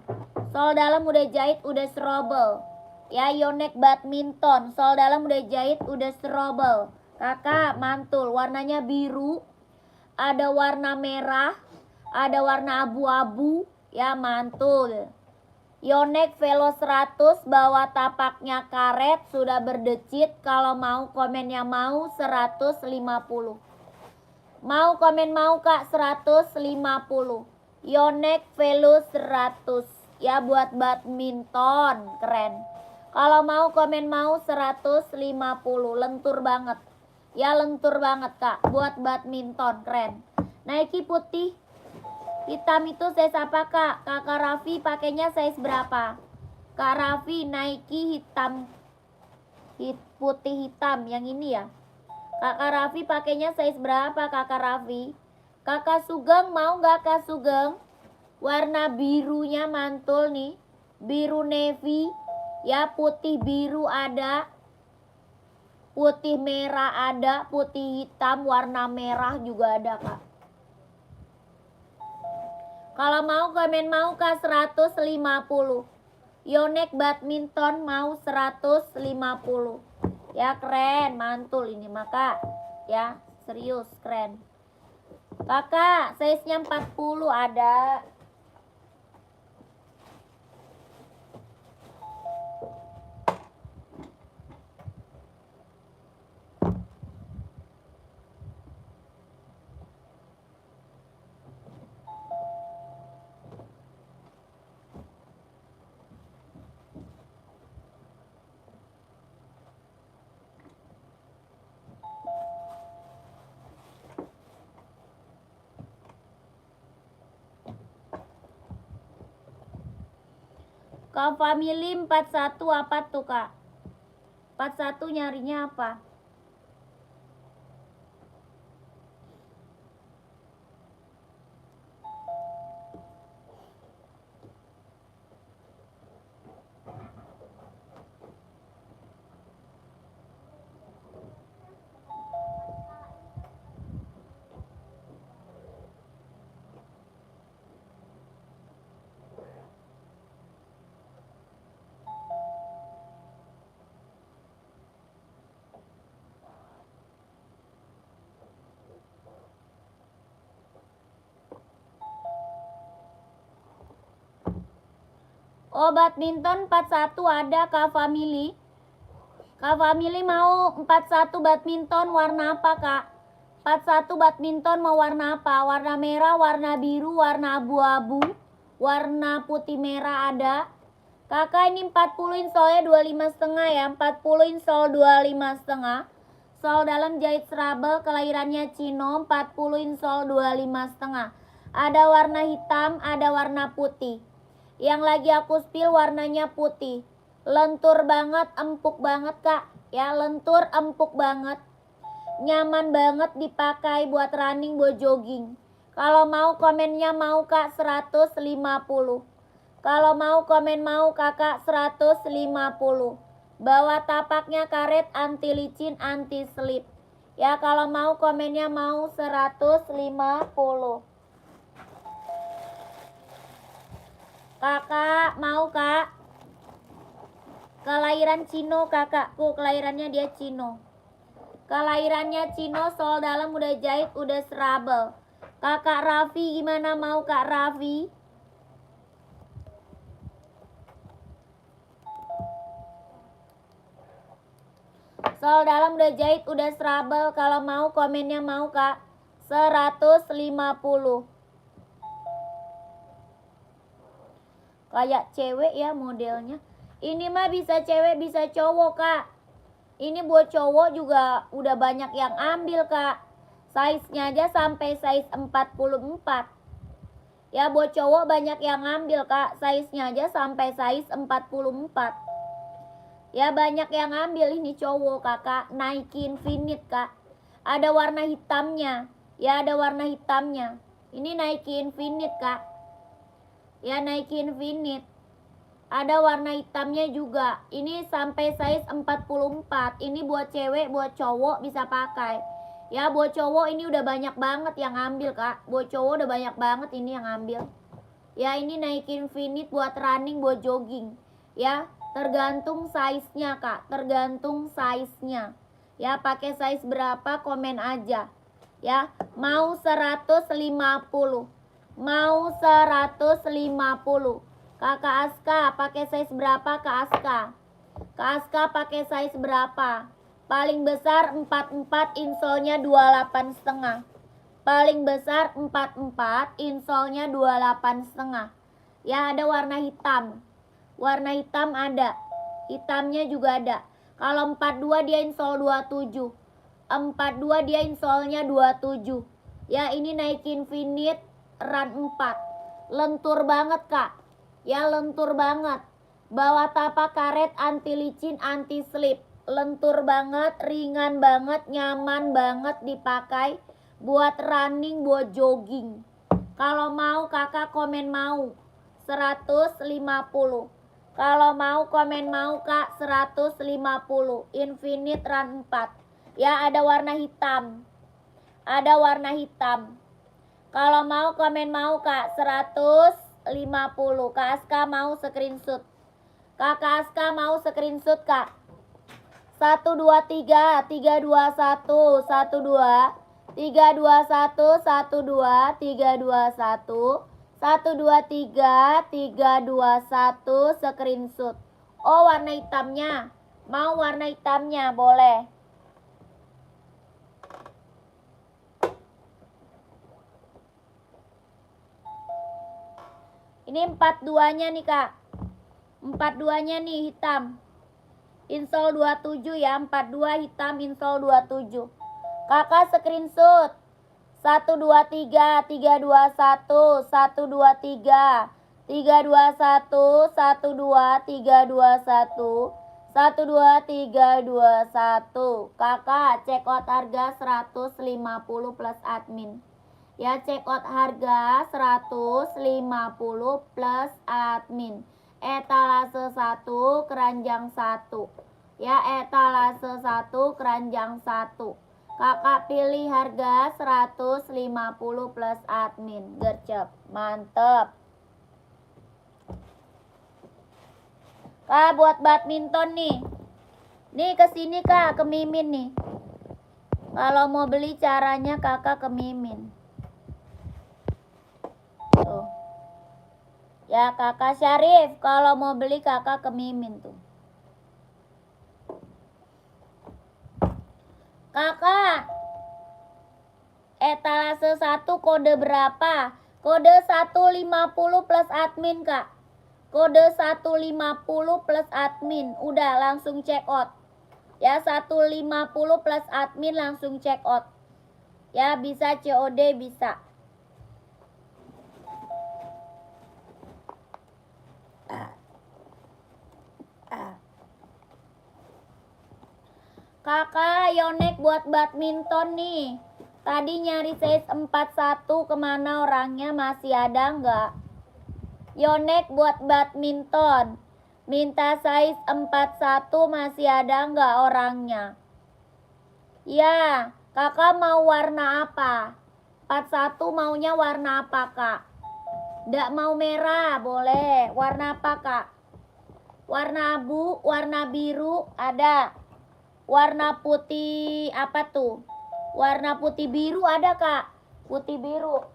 Speaker 1: Sol dalam udah jahit, udah serobel. Ya Yonek badminton. Sol dalam udah jahit, udah serobel. Kakak mantul, warnanya biru, ada warna merah, ada warna abu-abu, ya mantul. Yonek Velo 100 bawah tapaknya karet, sudah berdecit. Kalau mau komennya mau 150. Mau komen mau Kak 150. Yonek Velo 100 ya buat badminton, keren. Kalau mau komen mau 150, lentur banget. Ya lentur banget Kak, buat badminton, keren. Nike putih hitam itu size apa Kak? Kakak Raffi pakainya size berapa? Kak Raffi Nike hitam, putih hitam yang ini ya. Kakak Raffi pakainya size berapa Kakak Raffi? Kakak Sugeng mau nggak Kak Sugeng? Warna birunya mantul nih, biru navy, ya putih biru ada. Putih merah ada, putih hitam, warna merah juga ada Kak. Kalau mau komen mau Kak 150. Yonek badminton mau 150. Ya keren, mantul ini maka. Ya serius keren. Kakak size nya 40 ada. Kak Family 41 apa tuh Kak? 41 nyarinya apa? Oh, badminton 41 ada Kak Family. Kak Family mau 41 badminton warna apa Kak? 41 badminton mau warna apa? Warna merah, warna biru, warna abu-abu, warna putih merah ada. Kakak ini 40 insolnya 25,5 ya. 40 insol 25,5. Sol dalam jahit serabel, kelahirannya Cino. 40 insol 25,5. Ada warna hitam, ada warna putih. Yang lagi aku spill warnanya putih. Lentur banget, empuk banget Kak. Ya, lentur, empuk banget. Nyaman banget dipakai buat running, buat jogging. Kalau mau komennya mau Kak 150. Kalau mau komen mau Kakak 150. Bawa tapaknya karet, anti licin, anti slip. Ya, kalau mau komennya mau 150. Kakak mau Kak? Kelahiran Cino kakakku, kelahirannya dia Cino. Kelahirannya Cino, sol dalam udah jahit, udah serabel. Kakak Raffi gimana mau Kak Raffi? Sol dalam udah jahit, udah serabel. Kalau mau komennya mau Kak 150. Kayak cewek ya modelnya. Ini mah bisa cewek bisa cowok Kak. Ini buat cowok juga udah banyak yang ambil Kak. Size-nya aja sampai size 44. Ya, buat cowok banyak yang ambil Kak. Size-nya aja sampai size 44. Ya, banyak yang ambil ini cowok Kakak. Nike Infinite Kak. Ada warna hitamnya. Ya, ada warna hitamnya. Ini Nike Infinite Kak. Ya, Nike Infinite. Ada warna hitamnya juga. Ini sampai size 44. Ini buat cewek, buat cowok bisa pakai. Ya, buat cowok ini udah banyak banget yang ambil Kak. Buat cowok udah banyak banget ini yang ambil. Ya, ini Nike Infinite buat running, buat jogging. Ya, tergantung size-nya Kak. Tergantung size-nya. Ya, pakai size berapa komen aja. Ya, mau 150. Mau 150. Kakak Aska pakai size berapa Kak Aska? Kak Aska pakai size berapa? Paling besar 44, insolnya 28,5. Paling besar 44, insolnya 28,5. Ya, ada warna hitam. Warna hitam ada. Hitamnya juga ada. Kalau 42 dia insol 27. 42 dia insolnya 27. Ya, ini Nike Infinite Run 4. Lentur banget Kak. Ya, lentur banget. Bawa tapak karet, anti licin, anti slip. Lentur banget, ringan banget, nyaman banget dipakai buat running, buat jogging. Kalau mau kakak komen mau 150. Kalau mau komen mau Kak 150. Infinite Run 4. Ya, ada warna hitam. Ada warna hitam. Kalau mau komen mau Kak 150. Kak Aska mau screenshot. Kakak Aska mau screenshot Kak. 1 2 3 3 2 1 1 2 3 2 1 1 2 3 2 1 1 2 3 3 2 1 screenshot. Oh, warna hitamnya. Mau warna hitamnya boleh. Ini 42-nya nih Kak. 42-nya nih hitam. Insol 27 ya. 42 hitam insol 27. Kakak screenshot. 1 2 3 3 2 1 1 2 3 321 12 321 12321. Kakak check out harga 150 plus admin. Ya, check out harga 150 plus admin. Etalase 1 keranjang 1. Ya, etalase 1 keranjang 1. Kakak pilih harga 150 plus admin. Gercep, mantep. Kak, buat badminton nih. Nih kesini kak, ke Mimin nih. Kalau mau beli caranya kakak ke Mimin. Tuh. Ya kakak Syarif, kalau mau beli kakak ke Mimin tuh. Kakak, etalase 1 kode berapa? Kode 150 plus admin kak. Kode 150 plus admin. Udah langsung check out. Ya 150 plus admin langsung check out. Ya bisa COD bisa. Kakak Yonek buat badminton nih. Tadi nyari size 41, kemana orangnya, masih ada nggak? Yonek buat badminton. Minta size 41, masih ada nggak orangnya? Ya, kakak mau warna apa? 41 maunya warna apa kak? Nggak mau merah, boleh. Warna apa kak? Warna abu, warna biru, ada. Warna putih apa tuh? Warna putih biru ada kak? Putih biru.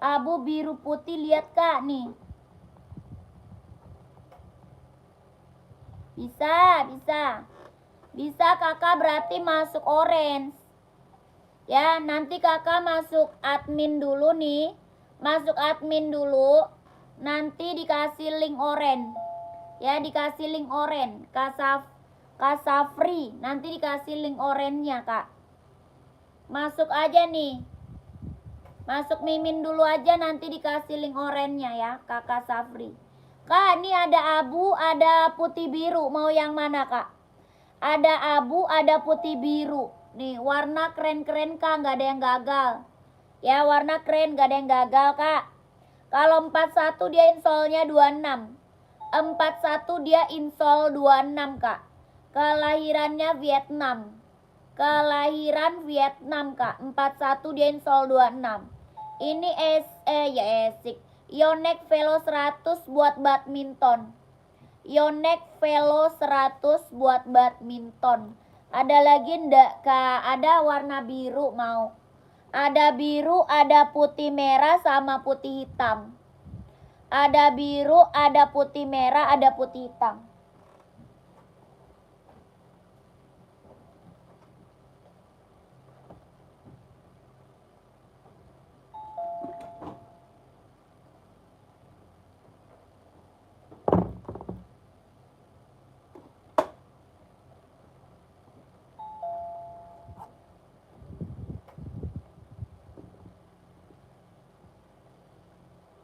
Speaker 1: Abu biru putih, lihat kak nih. Bisa. Bisa kakak berarti masuk orange. Ya, nanti kakak masuk admin dulu nih. Masuk admin dulu. Nanti dikasih link orange. Ya, dikasih link orange. Kasafri. Nanti dikasih link orange-nya, Kak. Masuk aja nih. Masuk Mimin dulu aja, nanti dikasih link orange-nya ya, Kakak Safri. Kak, ini ada abu, ada putih biru. Mau yang mana, Kak? Ada abu, ada putih biru. Nih, warna keren-keren, Kak. Nggak ada yang gagal. Ya, warna keren, nggak ada yang gagal, Kak. Kalau 41 dia insolnya 26. 41 dia insol 26, Kak. Kelahirannya Vietnam. Kelahiran Vietnam, Kak. 41 dia insol 26. Ini esik. Yonex Velo 100 buat badminton. Yonex Velo 100 buat badminton. Ada lagi ndak kak? Ada warna biru mau. Ada biru, ada putih merah sama putih hitam. Ada biru, ada putih merah, ada putih hitam.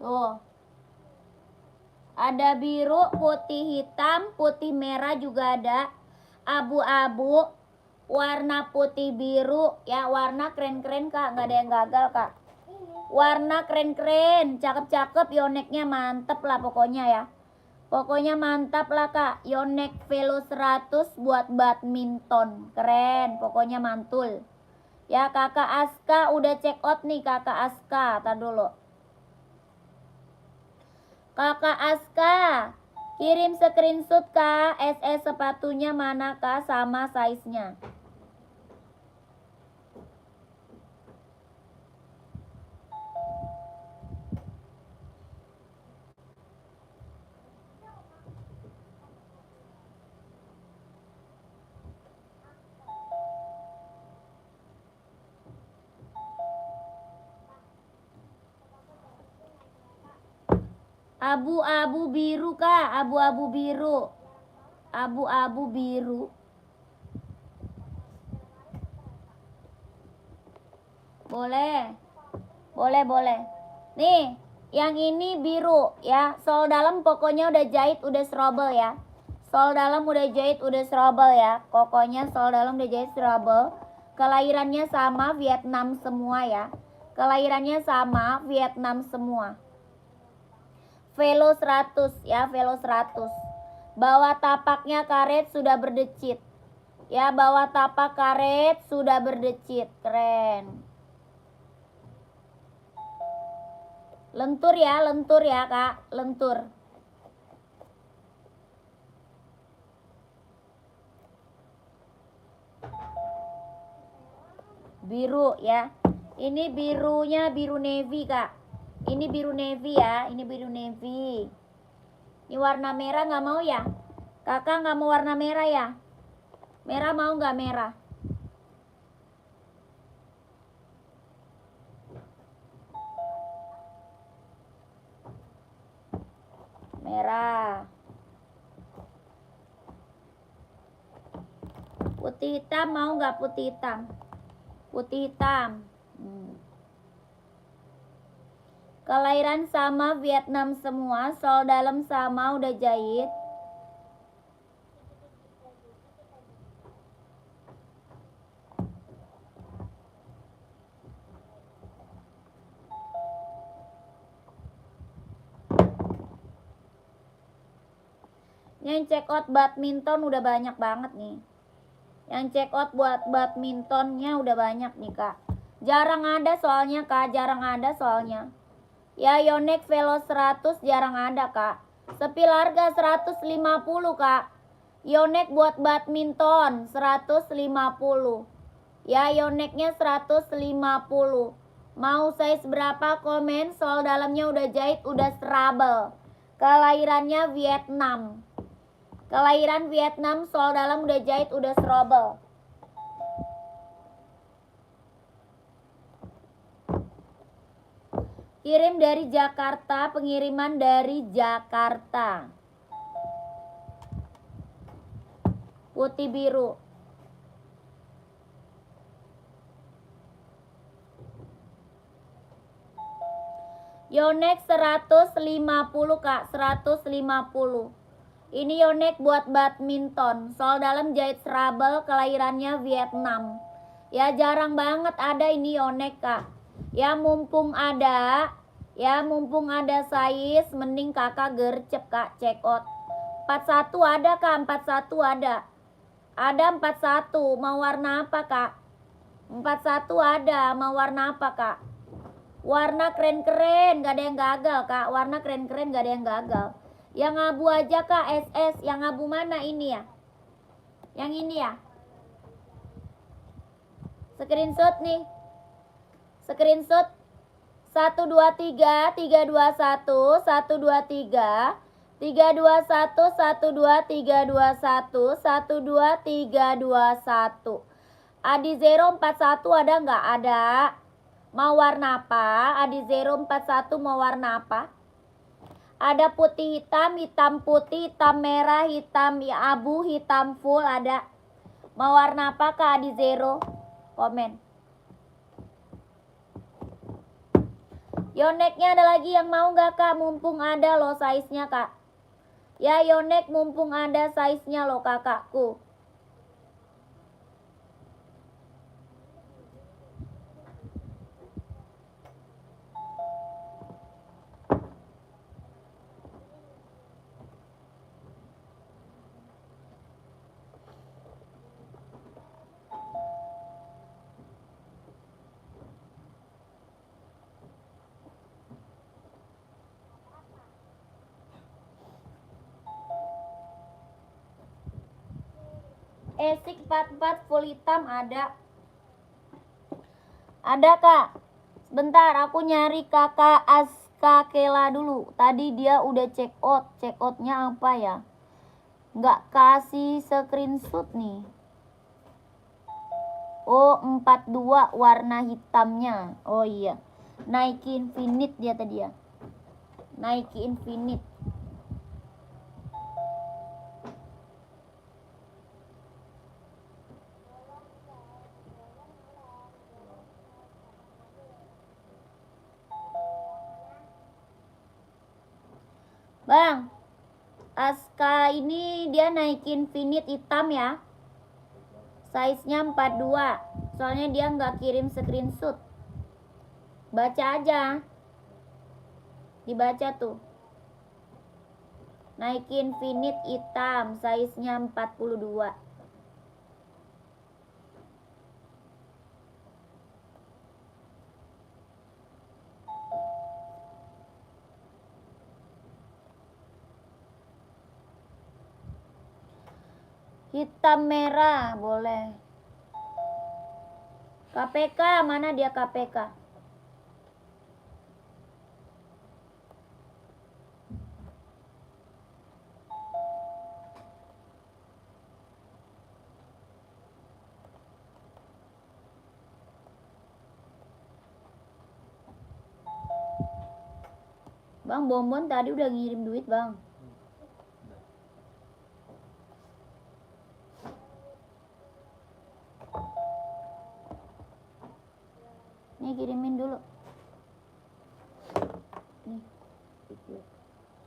Speaker 1: Tuh. Ada biru, putih hitam, putih merah juga ada. Abu-abu, warna putih biru. Ya, warna keren-keren kak, nggak ada yang gagal kak. Warna keren-keren, cakep-cakep, Yonexnya mantep lah pokoknya ya. Pokoknya mantap lah kak. Yonex Velo 100 buat badminton. Keren, pokoknya mantul. Ya, kakak Aska udah check out nih, kakak Aska. Tar dulu. Kakak Aska, kirim screenshot kak, SS sepatunya mana kak sama size-nya. Abu-abu biru kak, abu-abu biru. Abu-abu biru. Boleh. Boleh. Nih, yang ini biru ya. Sol dalam pokoknya udah jahit, udah serobel ya. Sol dalam udah jahit, udah serobel ya. Pokoknya sol dalam udah jahit serobel. Kelahirannya sama, Vietnam semua ya. Kelahirannya sama, Vietnam semua. Velo 100 ya, Velo 100. Bawah tapaknya karet sudah berdecit. Ya, bawah tapak karet sudah berdecit. Keren. Lentur ya kak, lentur. Biru ya. Ini birunya biru navy kak. Ini biru navy ya, ini biru navy. Ini warna merah nggak mau ya? Kakak nggak mau warna merah ya? Merah mau nggak merah? Merah. Putih hitam mau nggak putih hitam? Putih hitam. Kelahiran sama, Vietnam semua. Sol dalam sama, udah jahit. Yang check out badminton udah banyak banget nih. Yang check out buat badmintonnya udah banyak nih kak. Jarang ada soalnya kak, jarang ada soalnya. Ya Yonex Velo 100 jarang ada kak. Sepil harga 150 kak. Yonex buat badminton 150. Ya Yonexnya 150. Mau size berapa komen? Sol dalamnya udah jahit, udah serabel. Kelahirannya Vietnam. Kelahiran Vietnam, sol dalam udah jahit, udah serobel. Kirim dari Jakarta, pengiriman dari Jakarta. Putih biru. Yonex 150 kak, 150. Ini Yonex buat badminton. Sol dalam jahit serabel, kelahirannya Vietnam. Ya jarang banget ada ini Yonex kak. Ya mumpung ada size, mending kakak gercep kak, check out. 41 ada kak, 41 ada. Ada 41, mau warna apa kak? 41 ada, mau warna apa kak? Warna keren-keren, gak ada yang gagal kak. Warna keren-keren, gak ada yang gagal. Yang abu aja kak, SS. Yang abu mana ini ya? Yang ini ya? Screenshot nih. Screenshot 123 321 123 321 12321 12321. Adi Zero 41 ada nggak? Ada. Mau warna apa? Adi Zero 41 mau warna apa? Ada putih hitam, hitam putih, hitam merah, hitam abu, hitam full ada. Mau warna apa kak Adi Zero? Komen. Yonexnya ada lagi yang mau nggak kak? Mumpung ada loh size-nya kak. Ya Yonex mumpung ada size-nya loh kakakku. Esik 44 full hitam ada. Ada kak. Sebentar aku nyari kakak Aska Kela dulu. Tadi dia udah check out. Check outnya apa ya? Nggak kasih screenshot nih. Oh 42 warna hitamnya. Oh iya, Nike Infinite dia tadi ya. Nike Infinite. Bang, Aska ini dia Nike Infinite hitam ya. Size-nya 42. Soalnya dia nggak kirim screenshot. Baca aja. Dibaca tuh. Nike Infinite hitam, size-nya 42. Hitam merah boleh. KPK mana dia KPK? Bang Bonbon tadi udah ngirim duit bang. Nih kirimin dulu. Nih video.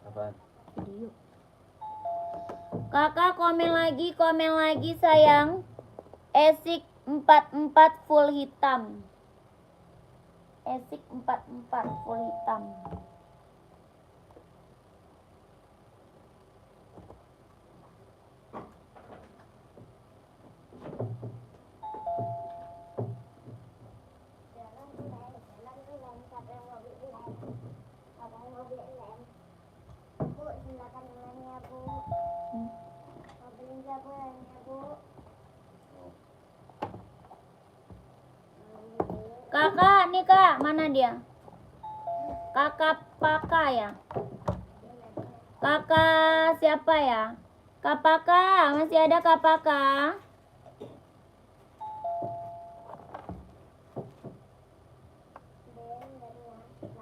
Speaker 4: Apaan?
Speaker 1: Video. Kakak komen lagi sayang. Esik 44 full hitam. Esik 44 full hitam.
Speaker 3: Bu, silakan nilainya, Bu. Mau beli nggak, Bu, nilainya, Bu?
Speaker 1: Kakak nih kak, mana dia? Kakak Paka ya? Kakak siapa ya? Kak Paka, masih ada Kak Paka?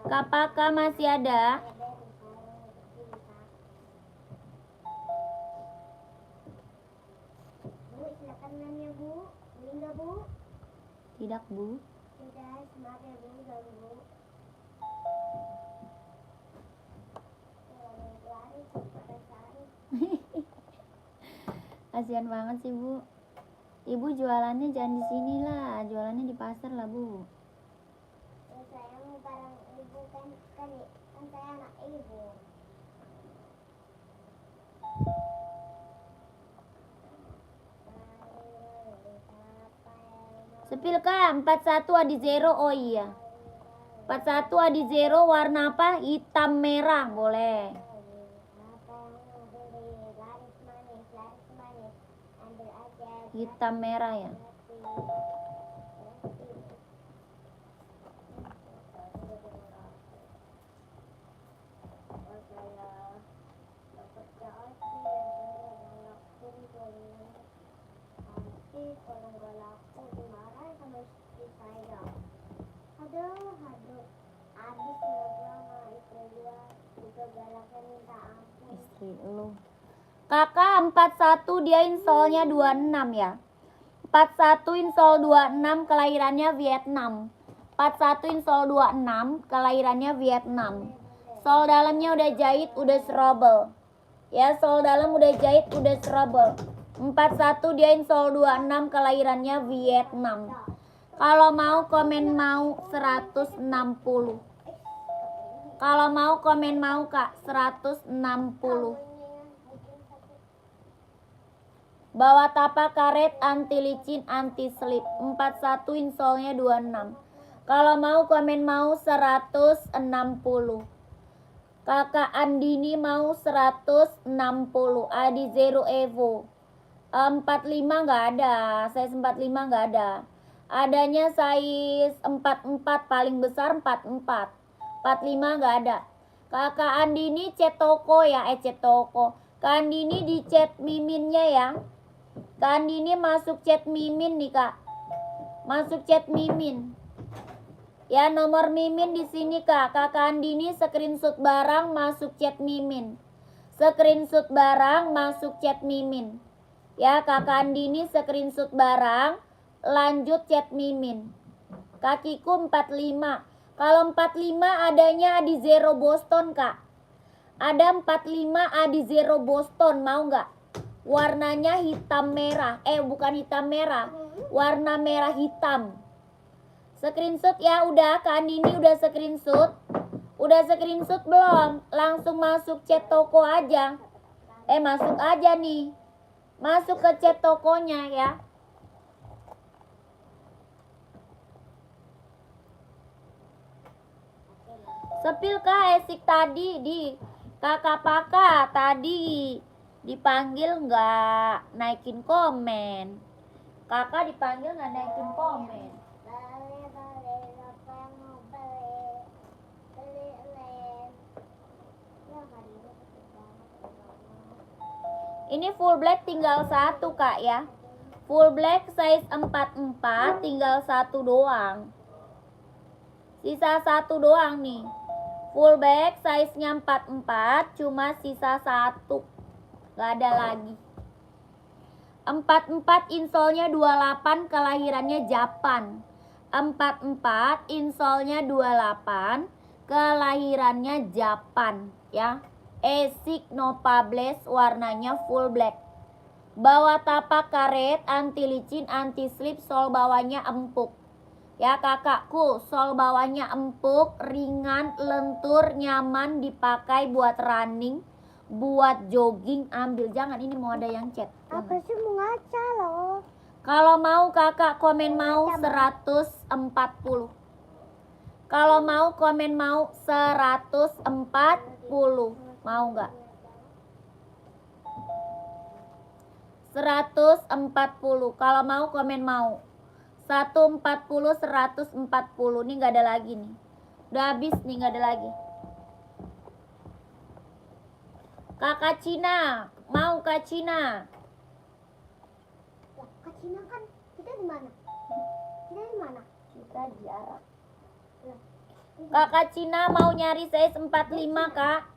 Speaker 1: Kak Paka masih ada?
Speaker 3: Bu, silakan nilainya, Bu. Beli nggak, Bu?
Speaker 1: Tidak bu.
Speaker 3: Sudah, maaf ya, Bu, ganggu. Lari, lari.
Speaker 1: Kasihan banget sih bu. Ibu jualannya jangan di sini lah, jualannya di pasar lah bu.
Speaker 3: Ya, sayang, barang ibu kan saya anak ibu.
Speaker 1: Sepil kak, 41 adi zero, oh iya. 41 adi zero warna apa? Hitam merah, boleh. Hitam merah ya.
Speaker 3: Kalau nggak laku dimarahin sama istri saya. Aduh, habis ngobrol sama istri dia juga galaknya minta ampun.
Speaker 1: Istri lu. Kakak 41 dia insolnya 26 ya. 41 insol 26 kelahirannya Vietnam. 41 insol 26 kelahirannya Vietnam. Sol dalamnya udah jahit, udah serobel. Ya, sol dalam udah jahit, udah serobel. 41 dia insol 26 kelahirannya Vietnam. Kalau mau komen mau 160. Kalau mau komen mau kak 160. Bawa tapak karet anti licin anti slip. 41 insolnya 26. Kalau mau komen mau 160. Kakak Andini mau 160. Adi Zero Evo 45 nggak ada. Size 45 nggak ada. Adanya size 44 paling besar 44. 45 nggak ada. Kakak Andini chat toko ya, chat toko. Kak Andini di chat miminnya ya. Kak Andini masuk chat mimin nih kak. Masuk chat mimin. Ya, nomor Mimin di sini Kak. Kakak Andini screenshot barang masuk chat Mimin. Screenshot barang masuk chat Mimin. Ya, Kakak Andini screenshot barang lanjut chat Mimin. Kakiku 45. Kalau 45 adanya di Zero Boston Kak. Ada 45 di Zero Boston, mau nggak? Warnanya hitam merah. Bukan hitam merah. Warna merah hitam. Screenshot ya, udah Kak Andini udah screenshot. Udah screenshot belum? Langsung masuk chat toko aja. Masuk aja nih. Masuk ke chat tokonya ya. Sepil Kak Esik tadi di Kakak Paka tadi dipanggil nggak naikin komen. Kakak dipanggil nggak naikin komen.
Speaker 3: Beli apa yang mau beli lem. Ya hari ini sepi banget Mama.
Speaker 1: Ini full black tinggal satu Kak ya. Full black size 44 tinggal satu doang. Sisa satu doang nih. Full black size-nya 44 cuma sisa satu. Gak ada lagi. 44 insolnya 28 kelahirannya Japan. 44 insolnya 28 kelahirannya Japan ya. Esik no publish warnanya full black. Bawah tapak karet, anti licin, anti slip, sol bawahnya empuk. Ya kakakku, sol bawahnya empuk, ringan, lentur, nyaman dipakai buat running, buat jogging, ambil. Jangan, ini mau ada yang chat.
Speaker 3: Aku sih mau ngaca loh.
Speaker 1: Kalau mau kakak komen mau 140. Kalau mau komen mau 140. Mau nggak? 140. Kalau mau komen mau. 140, 140. Ini nggak ada lagi nih. Udah habis nih, nggak ada lagi. Kakak Cina, mau Kak Cina?
Speaker 3: Lah, Kak Cina kan kita di mana? Kita di mana?
Speaker 1: Kita di Arab.
Speaker 3: Lah,
Speaker 1: Kakak Cina mau nyari size 45 Kak.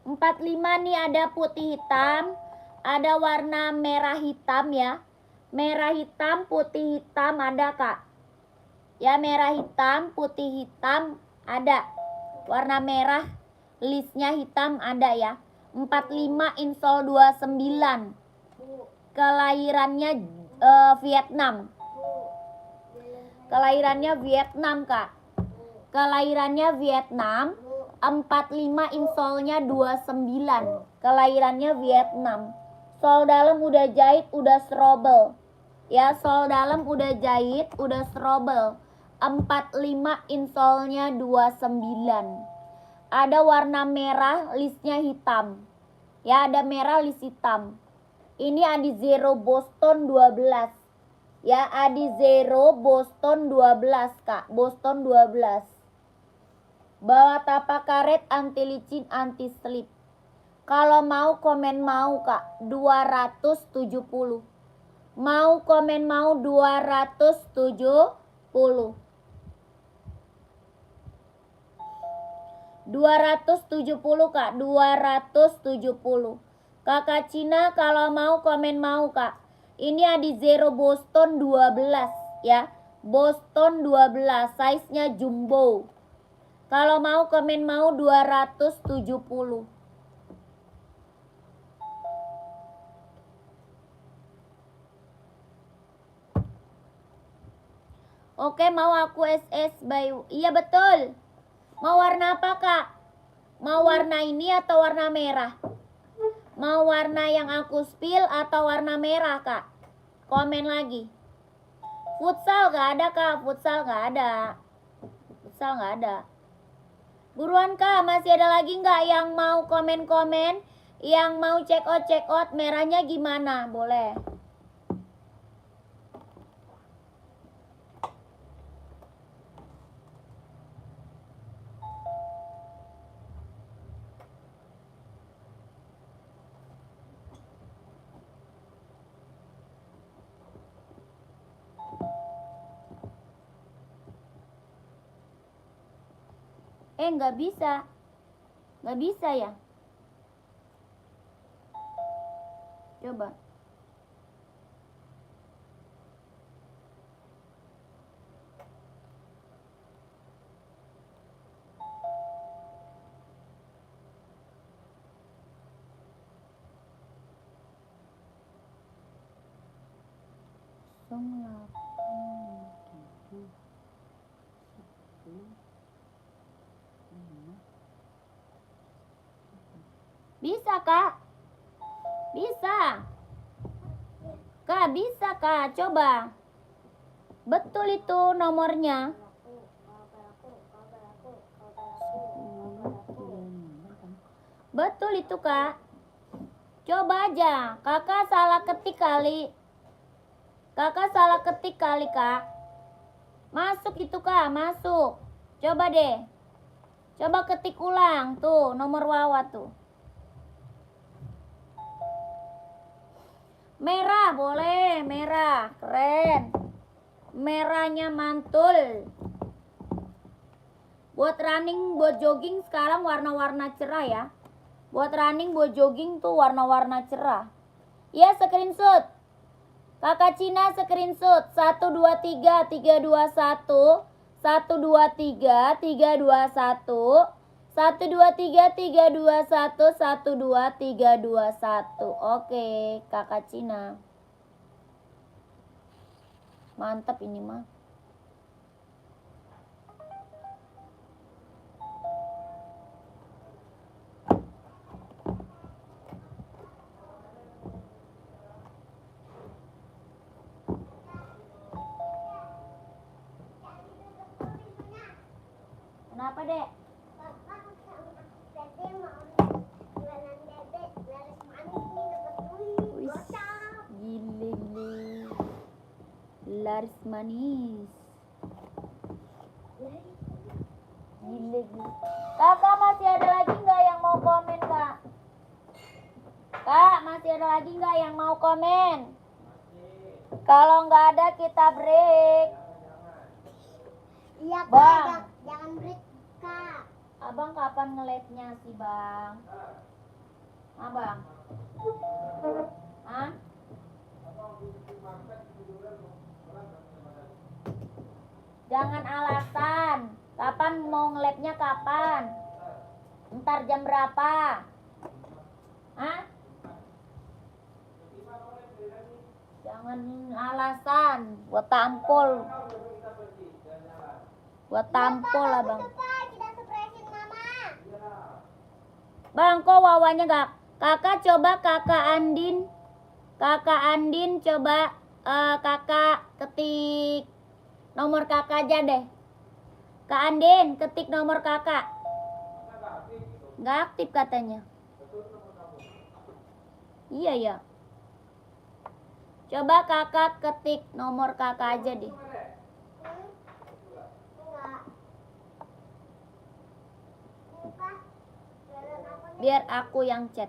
Speaker 1: 45 nih ada putih hitam, ada warna merah hitam ya. Merah hitam, putih hitam ada Kak. Ya merah hitam, putih hitam ada. Warna merah, listnya hitam ada ya. 45 insol 29. Kelahirannya Vietnam. Kelahirannya Vietnam Kak. Kelahirannya Vietnam. 45 insolnya 29. Kelahirannya Vietnam. Sol dalam udah jahit, udah serobel. Ya, sol dalam udah jahit, udah serobel. 45 insolnya 29. Ada warna merah, listnya hitam. Ya, ada merah, list hitam. Ini Adi Zero Boston 12. Ya, Adi Zero Boston 12, Kak. Boston 12. Bawa tapak karet, anti licin, anti slip. Kalau mau komen mau Kak, 270. Mau komen mau 270. 270 Kak, 270. Kakak Cina kalau mau komen mau Kak. Ini Adi Zero Boston 12 ya. Boston 12, size-nya jumbo. Kalau mau komen mau 270. Oke, mau aku SS by. Iya betul. Mau warna apa Kak? Mau warna ini atau warna merah? Mau warna yang aku spill atau warna merah Kak? Komen lagi. Futsal gak ada Kak, futsal gak ada. Futsal gak ada. Buruan Kak, masih ada lagi nggak yang mau komen-komen? Yang mau check out merahnya gimana? Boleh. Nggak bisa. Nggak bisa ya? Coba. Bisa, Kak? Bisa. Kak, bisa, Kak. Coba. Betul itu nomornya. Betul itu, Kak. Coba aja. Kakak salah ketik kali. Kakak salah ketik kali, Kak. Masuk itu, Kak. Masuk. Coba deh. Coba ketik ulang. Tuh, nomor Wawa tuh. Merah boleh, merah, keren. Merahnya mantul. Buat running, buat jogging sekarang warna-warna cerah ya. Buat running, buat jogging tuh warna-warna cerah. Ya, screenshot. Kakak Cina screenshot. 1 2 3 3 2 1. 1 2 3 3 2 1. 1 2 3 3 2 1. 1 2 3 2 1. Oke, Kakak Cina. Mantap ini mah. Kenapa, Dek? Gile. Laris manis. Gile. Kakak masih ada lagi nggak yang mau komen, Kak? Kak, masih ada lagi nggak yang mau komen? Kalau nggak ada kita break.
Speaker 3: Iya,
Speaker 1: Bang.
Speaker 3: Kak. Jangan break, Kak.
Speaker 1: Abang kapan nge-live-nya sih, Bang? Abang? Hah? Jangan alasan. Kapan mau nge-live-nya kapan? Ntar jam berapa? Hah? Jangan alasan. Buat tampol. Buat tampol lah, Bang.
Speaker 3: Kita surprisein Mama.
Speaker 1: Bang, kok Wawanya gak? Kakak coba Kakak Andin. Kakak Andin coba kakak ketik nomor kakak aja deh. Kak Andin, ketik nomor kakak. Gak aktif katanya. Iya ya. Coba kakak ketik nomor kakak aja deh. Biar aku yang chat.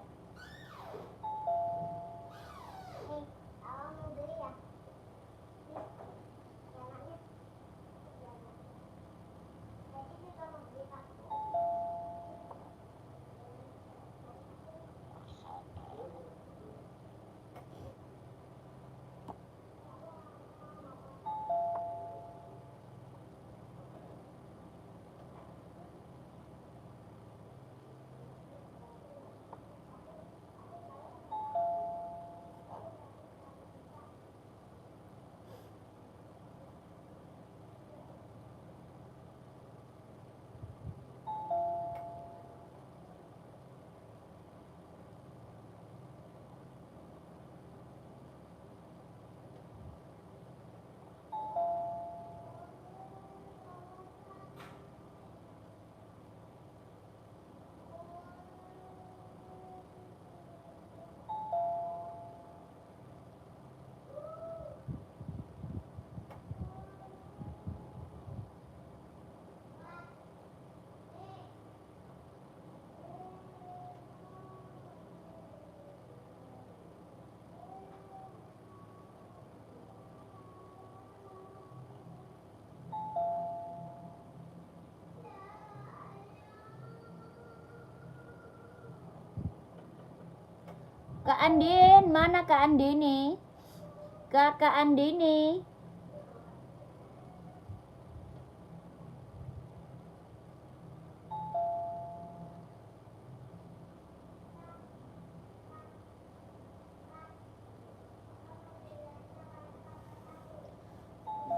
Speaker 1: Kak Andin, mana Kak Andini? Kakak Andini.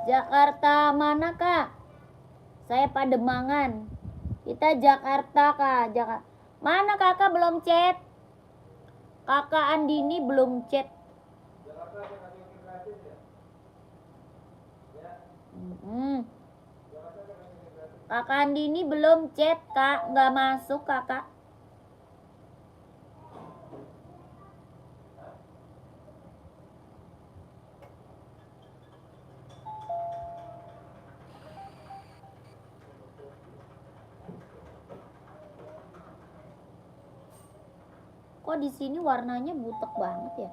Speaker 1: Jakarta mana Kak? Saya Pademangan. Kita Jakarta Kak. Mana kakak belum chat? Kakak Andini belum chat. Kakak Andini belum chat Kak. Nggak masuk kakak. Kok di sini warnanya butek banget ya?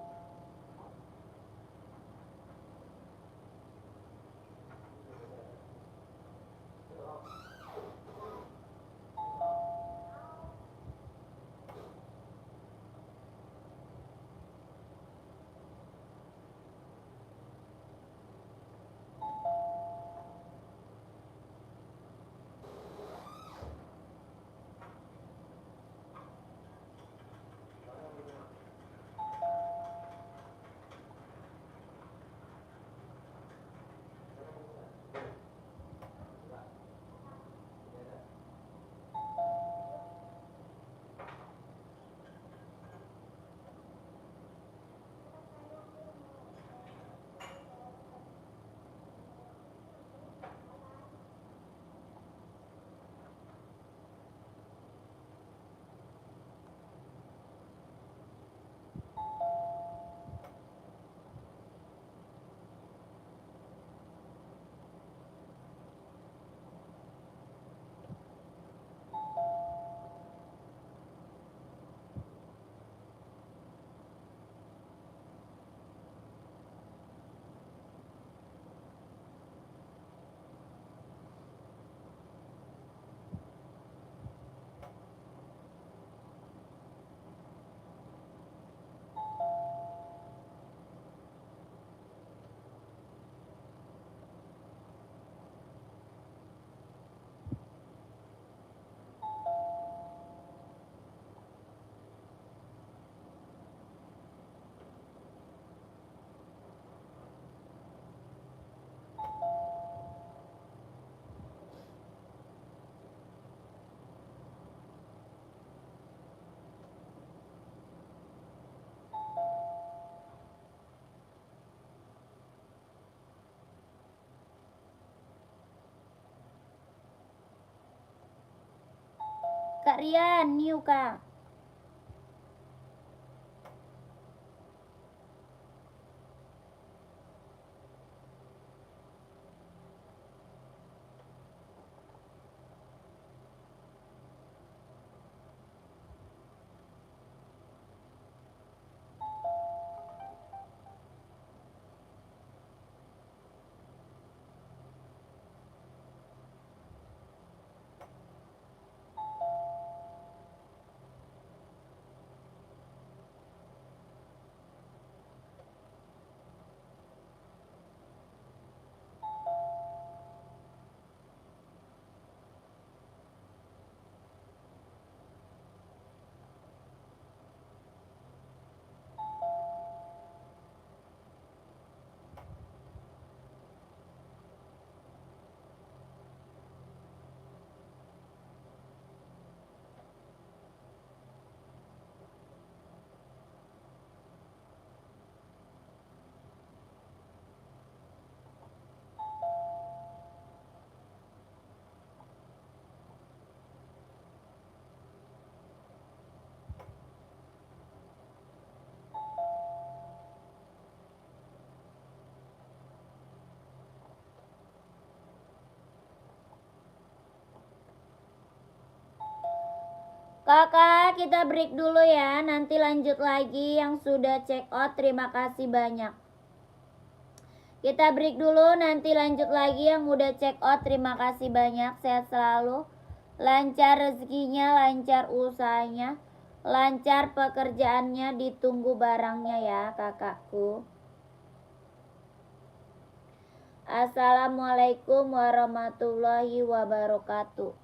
Speaker 1: Kak Rian, new Kak. Kakak, kita break dulu ya. Nanti lanjut lagi yang sudah check out. Terima kasih banyak. Kita break dulu, nanti lanjut lagi yang udah check out. Terima kasih banyak. Sehat selalu. Lancar rezekinya, lancar usahanya. Lancar pekerjaannya, ditunggu barangnya ya kakakku. Assalamualaikum warahmatullahi wabarakatuh.